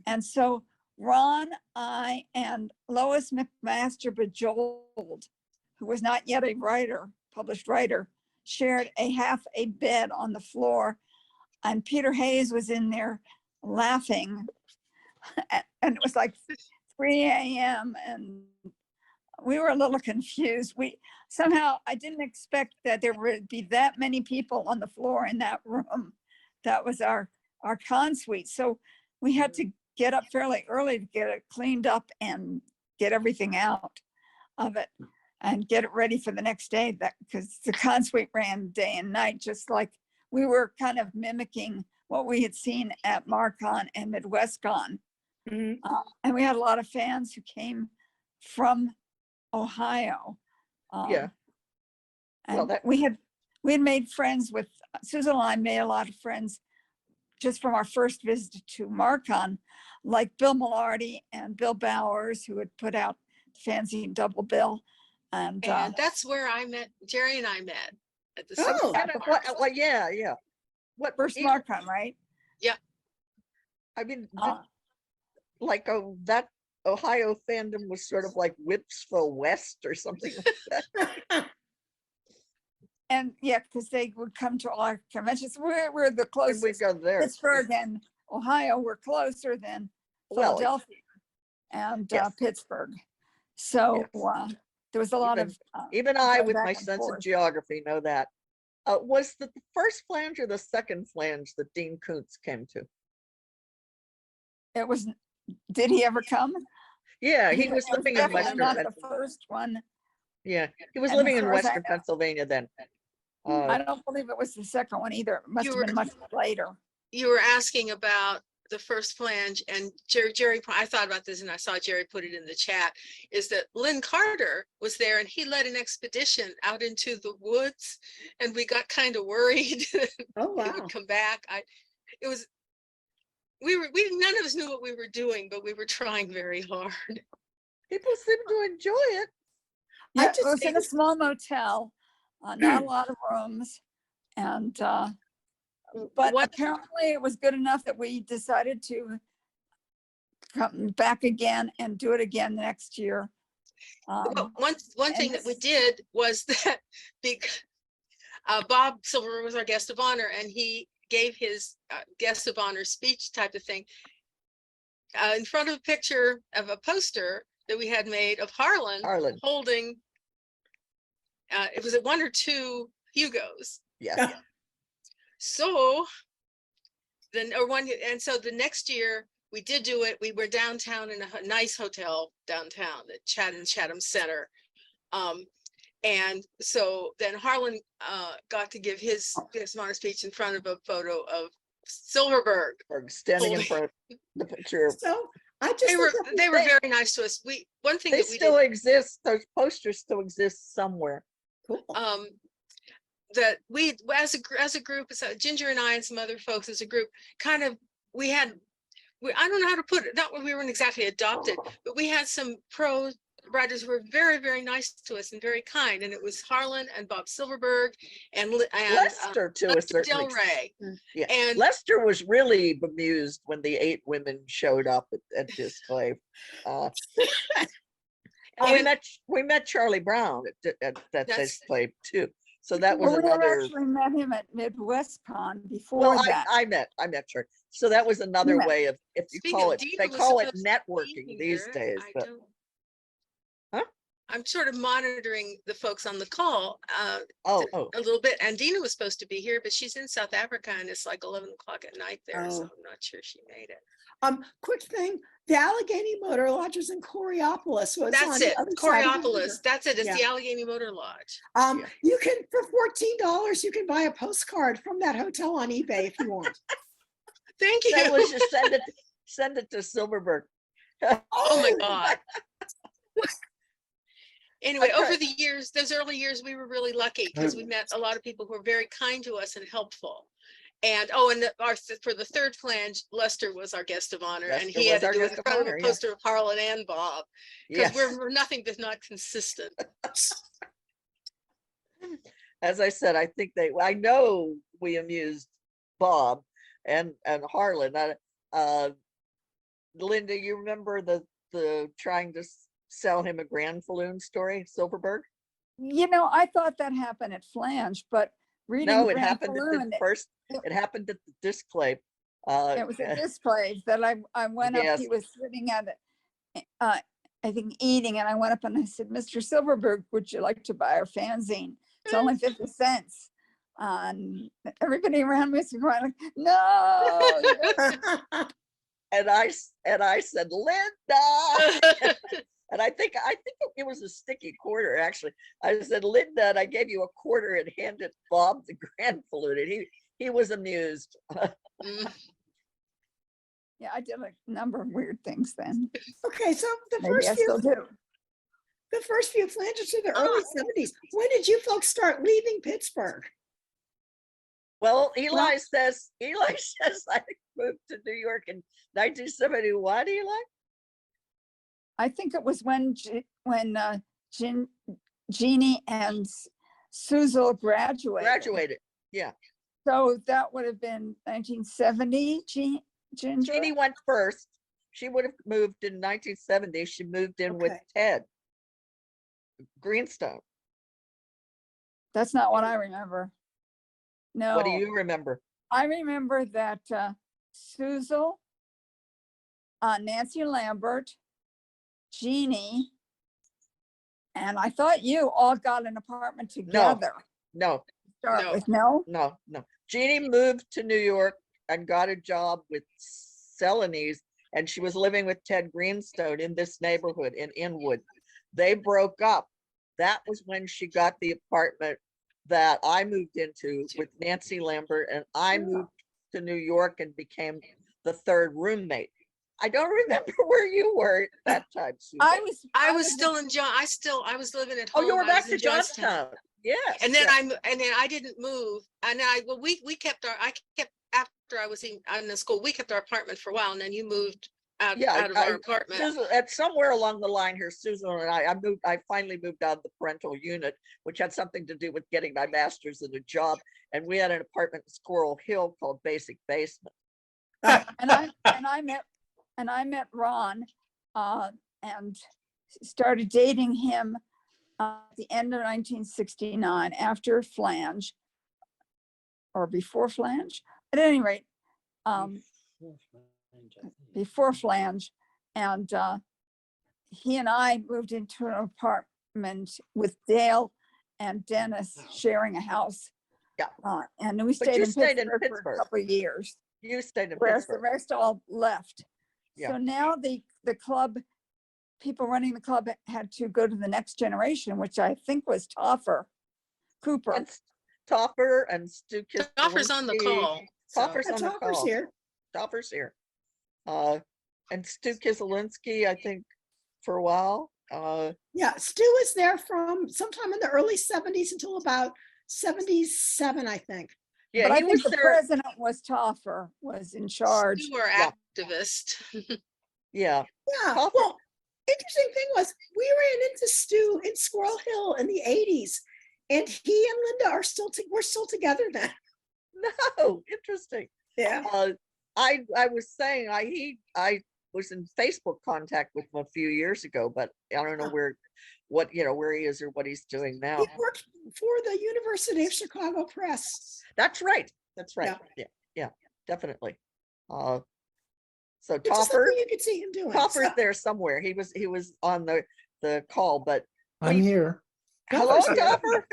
Speaker 4: And so Ron, I, and Lois McMaster Bejoled, who was not yet a writer, published writer, shared a half a bed on the floor. And Peter Hayes was in there laughing. And it was like 3 a.m. and we were a little confused. Somehow I didn't expect that there would be that many people on the floor in that room. That was our Con Suite. So we had to get up fairly early to get it cleaned up and get everything out of it and get it ready for the next day, because the Con Suite ran day and night, just like we were kind of mimicking what we had seen at MarCon and MidwestCon.
Speaker 1: Mhm.
Speaker 4: And we had a lot of fans who came from Ohio.
Speaker 5: Yeah.
Speaker 4: And
Speaker 5: Well, that-
Speaker 4: we had we had made friends with, Susan and I made a lot of friends just from our first visit to Marcon, like Bill Millardy and Bill Bowers, who had put out fanzine Double Bill. And
Speaker 3: that's where I met, Jerry and I met at the
Speaker 1: Oh.
Speaker 5: Well, yeah. What
Speaker 4: first
Speaker 5: even-
Speaker 4: Marcon, right?
Speaker 5: I mean,
Speaker 4: Uh,
Speaker 5: like that Ohio fandom was sort of like Whipsville West or something like that.
Speaker 4: And yeah, because they would come to all our conventions. We're the
Speaker 5: And we
Speaker 4: closest.
Speaker 5: go there.
Speaker 4: Pittsburgh and Ohio were closer than
Speaker 5: Well,
Speaker 4: Philadelphia and
Speaker 5: yes.
Speaker 4: Pittsburgh. So
Speaker 5: Yes.
Speaker 4: there was a lot
Speaker 5: Even-
Speaker 4: of
Speaker 5: Even I,
Speaker 4: going
Speaker 5: with
Speaker 4: back
Speaker 5: my
Speaker 4: and
Speaker 5: sense of
Speaker 4: forth.
Speaker 5: geography, know that. Was the first flange or the second flange that Dean Koontz came to?
Speaker 4: It was. Did he ever come?
Speaker 5: Yeah, he was
Speaker 4: It
Speaker 5: living in
Speaker 4: definitely
Speaker 5: Western
Speaker 4: not the
Speaker 5: Pennsylvania.
Speaker 4: first one.
Speaker 5: Yeah, he was
Speaker 4: And
Speaker 5: living
Speaker 4: as
Speaker 5: in
Speaker 4: far as I
Speaker 5: Western
Speaker 4: know-
Speaker 5: Pennsylvania then.
Speaker 4: I don't believe it was the second one either. It must
Speaker 3: You
Speaker 4: have
Speaker 3: were-
Speaker 4: been much later.
Speaker 3: You were asking about the first flange, and Jerry, I thought about this and I saw Jerry put it in the chat, is that Lynn Carter was there and he led an expedition out into the woods, and we got kind of worried that
Speaker 1: Oh,
Speaker 3: he
Speaker 1: wow.
Speaker 3: would come back. None of us knew what we were doing, but we were trying very hard.
Speaker 5: People seem to enjoy it.
Speaker 1: I
Speaker 4: Yeah, it
Speaker 1: just
Speaker 4: was in
Speaker 1: think-
Speaker 4: a small motel, not a lot of rooms. And, but
Speaker 3: What-
Speaker 4: apparently it was good enough that we decided to come back again and do it again next year.
Speaker 3: Well, one thing that we
Speaker 4: this-
Speaker 3: did was that Bob Silverberg was our guest of honor, and he gave his guest of honor speech type of thing in front of a picture of a poster that we had made of Harlan
Speaker 5: Harlan,
Speaker 3: holding. It was at 1 or 2 Hugos.
Speaker 5: yes.
Speaker 3: So then, or one, and so the next year we did do it. We were downtown in a nice hotel downtown at Chatham Center. And so then Harlan got to give his honor speech in front of a photo of Silverberg.
Speaker 5: Or standing in
Speaker 3: Holding-
Speaker 5: front of the picture.
Speaker 1: So I just.
Speaker 3: They
Speaker 1: think
Speaker 3: were
Speaker 1: that
Speaker 3: they were
Speaker 5: they-
Speaker 3: very nice to us. One thing
Speaker 5: They
Speaker 3: that we
Speaker 5: still
Speaker 3: did,
Speaker 5: exist. Those posters still exist somewhere.
Speaker 1: Cool.
Speaker 3: that we as a group, so Ginjer and I and some other folks as a group, kind of I don't know how to put it. Not we weren't exactly adopted, but we had some pro writers who were very, very nice to us and very kind. And it was Harlan and Bob Silverberg and
Speaker 5: Lester to a
Speaker 3: Lester
Speaker 5: certain
Speaker 3: Del
Speaker 5: extent.
Speaker 3: Rey.
Speaker 5: Yeah.
Speaker 3: And
Speaker 5: Lester was really bemused when the 8 women showed up at Display. And we met Charlie Brown at that
Speaker 3: That's-
Speaker 5: Display too. So that was
Speaker 4: Well, we had
Speaker 5: another.
Speaker 4: actually met him at MidwestCon before
Speaker 5: Well,
Speaker 4: that.
Speaker 5: I met Charlie. So that was another
Speaker 4: met.
Speaker 5: way of, if you
Speaker 3: Speaking
Speaker 5: call
Speaker 3: of,
Speaker 5: it,
Speaker 3: Dina
Speaker 5: they
Speaker 3: was
Speaker 5: call it
Speaker 3: supposed to
Speaker 5: networking
Speaker 3: be
Speaker 5: these
Speaker 3: here.
Speaker 5: days.
Speaker 3: I
Speaker 5: But
Speaker 3: don't-
Speaker 5: Huh?
Speaker 3: I'm sort of monitoring the folks on the call
Speaker 5: oh,
Speaker 3: a little bit. And Dina was supposed to be here, but she's in South Africa and it's like 11 o'clock at night there. So
Speaker 1: Oh.
Speaker 3: I'm not sure she made it.
Speaker 1: Quick thing, the Allegheny Motor Lodge was in Coriopolis. Was on
Speaker 3: That's
Speaker 1: the
Speaker 3: it.
Speaker 1: other side of the river.
Speaker 3: Coriopolis. That's it. It's
Speaker 1: Yeah.
Speaker 3: the Allegheny Motor Lodge.
Speaker 5: Yeah.
Speaker 1: You can, for $14, you can buy a postcard from that hotel on eBay if you want.
Speaker 3: Thank you.
Speaker 5: that was just send it to Silverberg.
Speaker 3: Oh my God. Anyway,
Speaker 5: Okay.
Speaker 3: over the years, those early years, we were really lucky because we met a lot of people who were very kind to us and helpful. And for the third flange, Lester was our guest of honor, and
Speaker 5: Lester
Speaker 3: he had
Speaker 5: was
Speaker 3: to
Speaker 5: our
Speaker 3: do it in
Speaker 5: guest of
Speaker 3: front of
Speaker 5: honor,
Speaker 3: a
Speaker 5: yeah.
Speaker 3: poster of Harlan and Bob because
Speaker 5: Yes.
Speaker 3: we're nothing but not consistent.
Speaker 5: As I said, I know we amused Bob and Harlan. Linda, you remember the trying to sell him a Granfalloon story, Silverberg?
Speaker 4: I thought that happened at Flange, but reading
Speaker 5: No, it happened at
Speaker 4: Granfalloon,
Speaker 5: the first. It happened at the Display.
Speaker 4: it was a display that I went up,
Speaker 5: Yes.
Speaker 4: he was sitting at it, I think eating, and I went up and I said, Mr. Silverberg, would you like to buy our fanzine? It's only 50 cents. And everybody around me was going like, no.
Speaker 5: And I said, Linda. And I think it was a sticky quarter, actually. I said, Linda, and I gave you a quarter and handed Bob the Granfalloon, and he was amused.
Speaker 3: Mm.
Speaker 4: Yeah, I did a number of weird things then.
Speaker 1: Okay, so
Speaker 4: Maybe I still do.
Speaker 1: the first few flanges to the early 70s. When did you folks start leaving Pittsburgh?
Speaker 5: Well, Eli says I moved to New York in 1971, Eli?
Speaker 4: I think it was when Jeannie and Suzel graduated.
Speaker 5: Graduated, yeah.
Speaker 4: So that would have been 1970, Ginger?
Speaker 5: Jeannie went first. She would have moved in 1970. She moved in with
Speaker 1: Okay.
Speaker 5: Ted Greenstone.
Speaker 4: That's not what I remember. No.
Speaker 5: What do you remember?
Speaker 4: I remember that Suzel, Nancy Lambert, Jeannie, and I thought you all got an apartment together.
Speaker 5: No,
Speaker 4: Start
Speaker 3: No.
Speaker 4: with no?
Speaker 5: no. Jeannie moved to New York and got a job with Celanese, and she was living with Ted Greenstone in this neighborhood in Inwood. They broke up. That was when she got the apartment that I moved into with Nancy Lambert, and I moved to New York and became the third roommate. I don't remember where you were at that time, Susan.
Speaker 3: I was still in I was living at
Speaker 5: Oh,
Speaker 3: home.
Speaker 5: you were
Speaker 3: I
Speaker 5: back
Speaker 3: was
Speaker 5: to
Speaker 3: in Johnstown.
Speaker 5: Johnstown. Yes.
Speaker 3: And then
Speaker 5: yes.
Speaker 3: I didn't move. And then we kept after I was in the school, we kept our apartment for a while, and then you moved out of our apartment.
Speaker 5: Susan, at somewhere along the line here, Susan and I finally moved out of the parental unit, which had something to do with getting my master's and a job. And we had an apartment in Squirrel Hill called Basic Basement.
Speaker 4: And I met Ron and started dating him at the end of 1969 after Flange or before Flange. At any rate, before Flange, and he and I moved into an apartment with Dale and Dennis sharing a house.
Speaker 5: Yeah.
Speaker 4: And we
Speaker 5: But you
Speaker 4: stayed in Pittsburgh for a couple of years.
Speaker 5: You stayed in
Speaker 4: Whereas
Speaker 5: Pittsburgh.
Speaker 4: the rest all left.
Speaker 5: Yeah.
Speaker 4: So now the club, people running the club had to go to the next generation, which I think was Toffer Cooper.
Speaker 5: It's Toffer and Stu
Speaker 3: Offer's on the call. so-
Speaker 5: Toffer's on the
Speaker 1: Topper's
Speaker 5: call.
Speaker 1: here.
Speaker 5: Toffer's here. And Stu Kizelinsky, I think, for a while.
Speaker 1: Yeah, Stu was there from sometime in the early 70s until about 77, I think.
Speaker 5: Yeah,
Speaker 4: But I
Speaker 5: he
Speaker 4: think
Speaker 5: was
Speaker 4: the
Speaker 5: there.
Speaker 4: president was Toffer, was in charge.
Speaker 3: You were
Speaker 5: Yeah.
Speaker 3: activist.
Speaker 5: Yeah.
Speaker 1: Yeah,
Speaker 5: Topper.
Speaker 1: well, interesting thing was we ran into Stu in Squirrel Hill in the 80s, and he and Linda are we're still together now.
Speaker 5: No, interesting.
Speaker 1: Yeah.
Speaker 5: I was saying I was in Facebook contact with him a few years ago, but I don't know where he is or what he's doing now.
Speaker 1: He worked for the University of Chicago Press.
Speaker 5: That's right. That's right. Yeah, definitely. So
Speaker 1: Which is
Speaker 5: Toffer,
Speaker 1: something you could see him doing.
Speaker 5: Toffer's
Speaker 1: So,
Speaker 5: there somewhere. He was on the call, but
Speaker 6: I'm here.
Speaker 5: hello,
Speaker 1: Toffer's here.
Speaker 5: Toffer.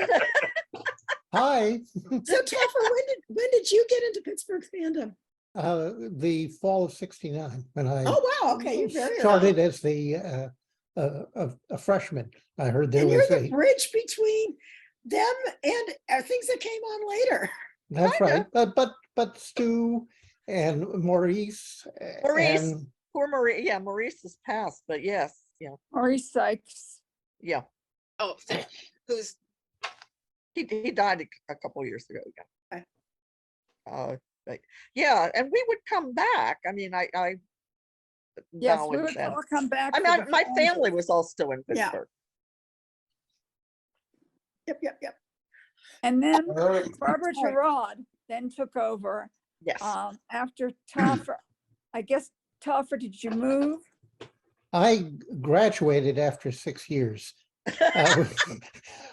Speaker 6: Hi.
Speaker 1: So Toffer, when did you get into Pittsburgh fandom?
Speaker 6: The fall of '69, when I
Speaker 1: Oh, wow. Okay. You're very
Speaker 6: started
Speaker 1: early.
Speaker 6: as a freshman. I heard there
Speaker 1: And you're
Speaker 6: was
Speaker 1: the bridge between them and things that came on later.
Speaker 6: that's
Speaker 5: kinda.
Speaker 6: right. But Stu and Maurice.
Speaker 5: Maurice.
Speaker 6: And
Speaker 5: Poor Maurice. Yeah, Maurice has passed, but yes, yeah,
Speaker 4: Maurice Sykes.
Speaker 5: yeah.
Speaker 3: Oh, who's
Speaker 5: He died a couple of years ago. Yeah.
Speaker 1: Okay.
Speaker 5: But yeah, and we would come back. I mean, I
Speaker 4: Yes,
Speaker 5: now
Speaker 4: we
Speaker 5: and
Speaker 4: would
Speaker 5: then.
Speaker 4: all come back.
Speaker 5: I
Speaker 4: for
Speaker 5: mean,
Speaker 4: the
Speaker 5: my
Speaker 4: Flange.
Speaker 5: family was all still in
Speaker 1: Yeah.
Speaker 5: Pittsburgh.
Speaker 1: Yep.
Speaker 4: And then Barbara
Speaker 1: Right.
Speaker 4: Gerard then took over
Speaker 5: Yes.
Speaker 4: after Toffer. I guess Toffer, did you move?
Speaker 6: I graduated after 6 years.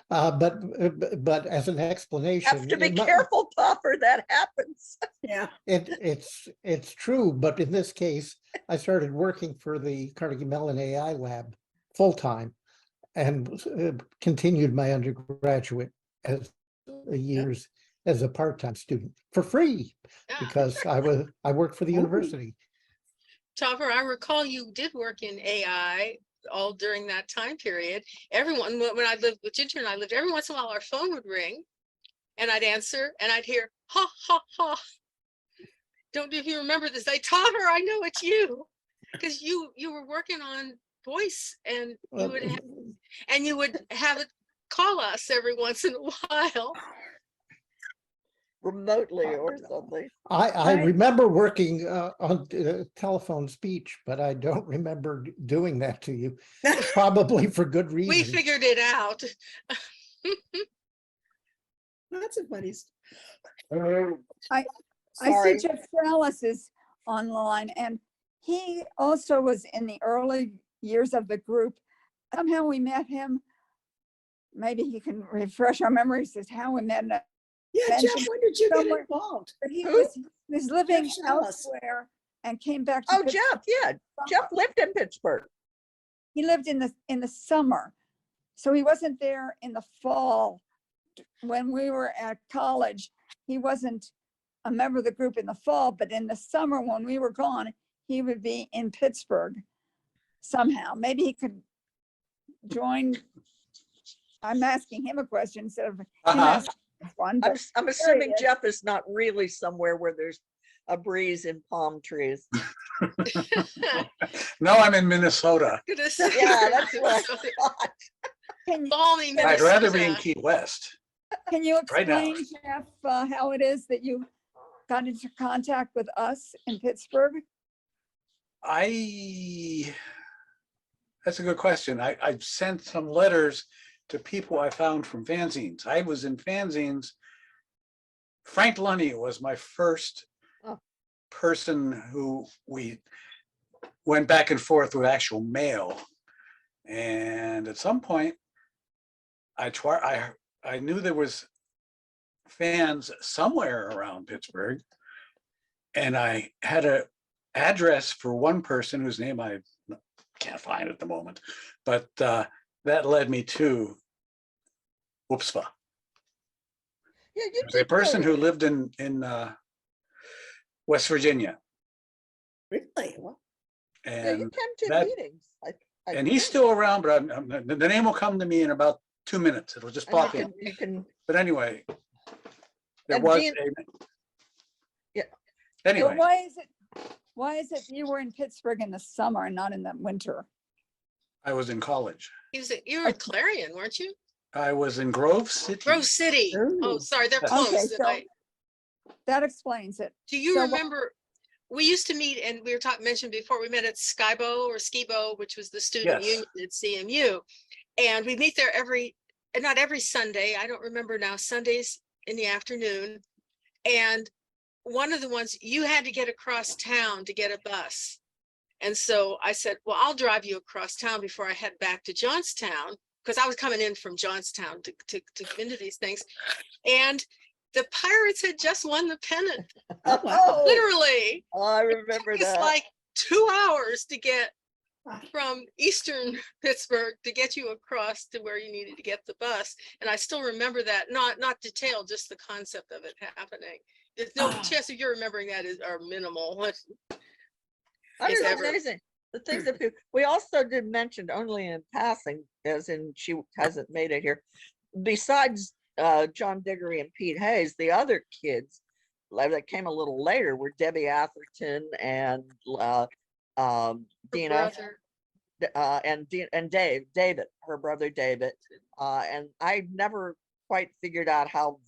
Speaker 6: But as an explanation.
Speaker 5: Have to be
Speaker 6: in my-
Speaker 5: careful, Topper. That happens.
Speaker 1: Yeah.
Speaker 6: It's true, but in this case, I started working for the Carnegie Mellon AI lab full-time and continued my undergraduate as years as a part-time student for free because I worked for the university.
Speaker 3: Topper? I recall you did work in AI all during that time period. Everyone, when I lived with Ginjer and I lived, every once in a while our phone would ring and I'd answer and I'd hear, ha, ha, ha. Don't know if you remember this. I Topper, I know it's you. Because you were working on voice and you would have it call us every once in a while.
Speaker 5: remotely or something.
Speaker 6: I
Speaker 4: Right.
Speaker 6: remember working on telephone speech, but I don't remember doing that to you, probably for good
Speaker 3: We
Speaker 6: reason.
Speaker 3: figured it out.
Speaker 1: That's a funny.
Speaker 4: I
Speaker 5: Sorry.
Speaker 4: see Jeff Salas is on the line, and he also was in the early years of the group. Somehow we met him. Maybe he can refresh our memories as how we met.
Speaker 1: Yeah, Jeff,
Speaker 4: Mentioned
Speaker 1: when did you get
Speaker 4: somewhere-
Speaker 1: involved?
Speaker 4: But he
Speaker 5: Who?
Speaker 4: was living
Speaker 1: Jeff Salas.
Speaker 4: elsewhere and came back to
Speaker 5: Oh,
Speaker 4: Pittsburgh.
Speaker 5: Jeff, yeah. Jeff lived in Pittsburgh.
Speaker 4: He lived in the summer, so he wasn't there in the fall. When we were at college, he wasn't a member of the group in the fall, but in the summer when we were gone, he would be in Pittsburgh somehow. Maybe he could join. I'm asking him a question instead of him asking one.
Speaker 5: I'm,
Speaker 4: But
Speaker 5: I'm assuming
Speaker 4: is.
Speaker 5: Jeff is not really somewhere where there's a breeze and palm trees.
Speaker 7: No, I'm in Minnesota.
Speaker 3: Gonna say-
Speaker 5: Yeah, that's what I thought.
Speaker 4: can,
Speaker 3: Balmy
Speaker 7: I'd rather be in
Speaker 3: Minnesota.
Speaker 7: Key West.
Speaker 4: can you
Speaker 7: Right now.
Speaker 4: explain, Jeff, how it is that you got into contact with us in Pittsburgh?
Speaker 7: That's a good question. I sent some letters to people I found from fanzines. I was in fanzines. Frank Lunny was my first
Speaker 5: Oh.
Speaker 7: person who we went back and forth with actual mail. And at some point, I knew there was fans somewhere around Pittsburgh. And I had an address for one person whose name I can't find at the moment, but that led me to Whoopsva.
Speaker 5: Yeah, you
Speaker 7: It was a
Speaker 5: did
Speaker 7: person
Speaker 5: go
Speaker 7: who
Speaker 5: there.
Speaker 7: lived in West Virginia,
Speaker 1: Really? Well,
Speaker 5: Yeah, you
Speaker 7: and
Speaker 5: came to
Speaker 7: that-
Speaker 5: meetings. I
Speaker 7: and he's
Speaker 5: think.
Speaker 7: still around, but the name will come to me in about 2 minutes. It'll just
Speaker 5: And
Speaker 7: pop in.
Speaker 5: you can,
Speaker 7: But anyway, there
Speaker 5: And
Speaker 7: was
Speaker 5: Dean- Yeah.
Speaker 4: So
Speaker 7: Anyway,
Speaker 4: why is it you were in Pittsburgh in the summer and not in the winter?
Speaker 7: I was in college.
Speaker 3: You were at Clarion, weren't you?
Speaker 7: I was in Grove City.
Speaker 3: Grove City. Oh,
Speaker 1: Ooh.
Speaker 3: sorry, they're
Speaker 7: Okay,
Speaker 3: close.
Speaker 4: so- That explains it.
Speaker 3: Do you
Speaker 4: so
Speaker 3: remember, we used to meet and we were mentioned before, we met at Skybo or Skibo, which was the student
Speaker 7: Yes.
Speaker 3: union at CMU. And we meet there not every Sunday, I don't remember now, Sundays in the afternoon. And one of the ones, you had to get across town to get a bus. And so I said, well, I'll drive you across town before I head back to Johnstown, because I was coming in from Johnstown to come into these things. And the Pirates had just won the pennant,
Speaker 5: oh,
Speaker 3: literally.
Speaker 5: I remember
Speaker 3: It's
Speaker 5: that.
Speaker 3: like 2 hours to get from Eastern Pittsburgh to get you across to where you needed to get the bus. And I still remember that, not detailed, just the concept of it happening. There's no chance of you remembering that are minimal.
Speaker 5: That
Speaker 3: if
Speaker 5: is
Speaker 3: ever.
Speaker 5: amazing. The things that we also did mention only in passing, as in she hasn't made it here. Besides John Diggory and Pete Hayes, the other kids that came a little later were Debbie Atherton and Dina and David, her brother David. And I never quite figured out how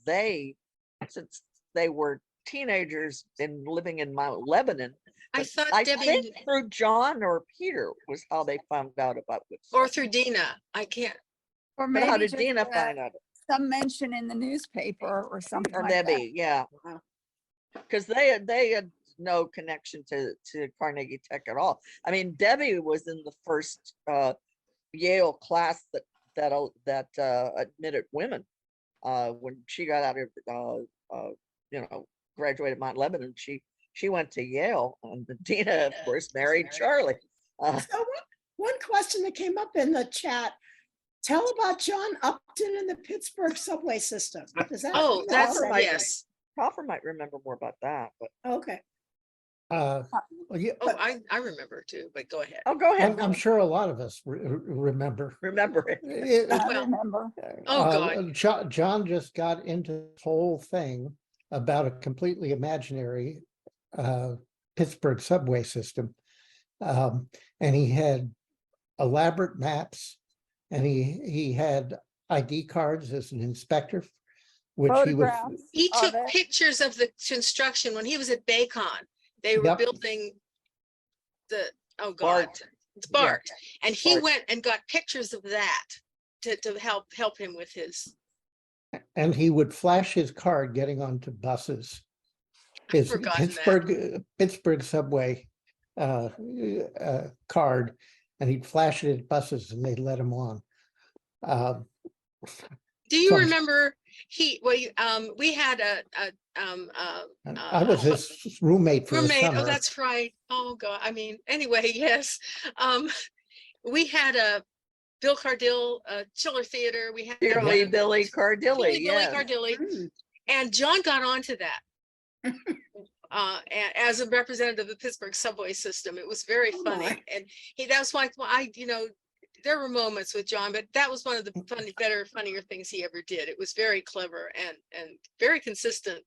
Speaker 5: since they were teenagers and living in Mount Lebanon.
Speaker 3: I
Speaker 5: but
Speaker 3: thought
Speaker 5: I
Speaker 3: Debbie,
Speaker 5: think through John or Peter was how they found out about it.
Speaker 3: or through Dina, I can't.
Speaker 4: Or
Speaker 5: But how
Speaker 4: maybe
Speaker 5: did
Speaker 4: just,
Speaker 5: Dina find out?
Speaker 4: some mention in the newspaper or something
Speaker 5: Or
Speaker 4: like that.
Speaker 5: maybe, yeah.
Speaker 1: Wow.
Speaker 5: Because they had no connection to Carnegie Tech at all. I mean, Debbie was in the first Yale class that admitted women when she got out of graduated Mount Lebanon. She went to Yale, and Dina, of course, married Charlie.
Speaker 1: So one question that came up in the chat, tell about John Upton and the Pittsburgh subway system. Does that?
Speaker 3: Oh, that's,
Speaker 5: Crawford might-
Speaker 3: yes.
Speaker 5: Crawford might remember more about that, but
Speaker 1: Okay.
Speaker 6: Well, yeah,
Speaker 3: Oh, I remember too, but go ahead.
Speaker 5: oh, go ahead.
Speaker 6: I'm sure a lot of us remember.
Speaker 5: Remember it.
Speaker 4: I
Speaker 3: Well,
Speaker 4: remember.
Speaker 3: Oh, God.
Speaker 6: John just got into this whole thing about a completely imaginary Pittsburgh subway system. And he had elaborate maps, and he had ID cards as an inspector which he would,
Speaker 8: photographs
Speaker 3: He
Speaker 8: of
Speaker 3: took
Speaker 8: it.
Speaker 3: pictures of the construction when he was at Baycon. They were
Speaker 6: Yep.
Speaker 3: building the, oh God,
Speaker 5: Bart.
Speaker 3: it's
Speaker 5: Yeah.
Speaker 3: Bart. And he
Speaker 5: Bart.
Speaker 3: went and got pictures of that to help him with his,
Speaker 6: and he would flash his card getting onto buses. His
Speaker 3: forgotten that.
Speaker 6: Pittsburgh subway card, and he'd flash it at buses and they'd let him on.
Speaker 3: Do you
Speaker 6: so-
Speaker 3: remember we had
Speaker 6: I was his roommate for a
Speaker 3: roommate.
Speaker 6: summer.
Speaker 3: Oh, that's right. Oh God. I mean, anyway, yes. We had a Bill Cardill, Chiller Theater. We had
Speaker 5: Dearly Billy
Speaker 3: Billy
Speaker 5: Cardilli, yes.
Speaker 3: Cardilli,
Speaker 1: Mm.
Speaker 3: and John got onto that. As a representative of the Pittsburgh subway system, it was very
Speaker 1: Oh,
Speaker 3: funny,
Speaker 1: my.
Speaker 3: and that's why there were moments with John, but that was one of the funnier things he ever did. It was very clever and very consistent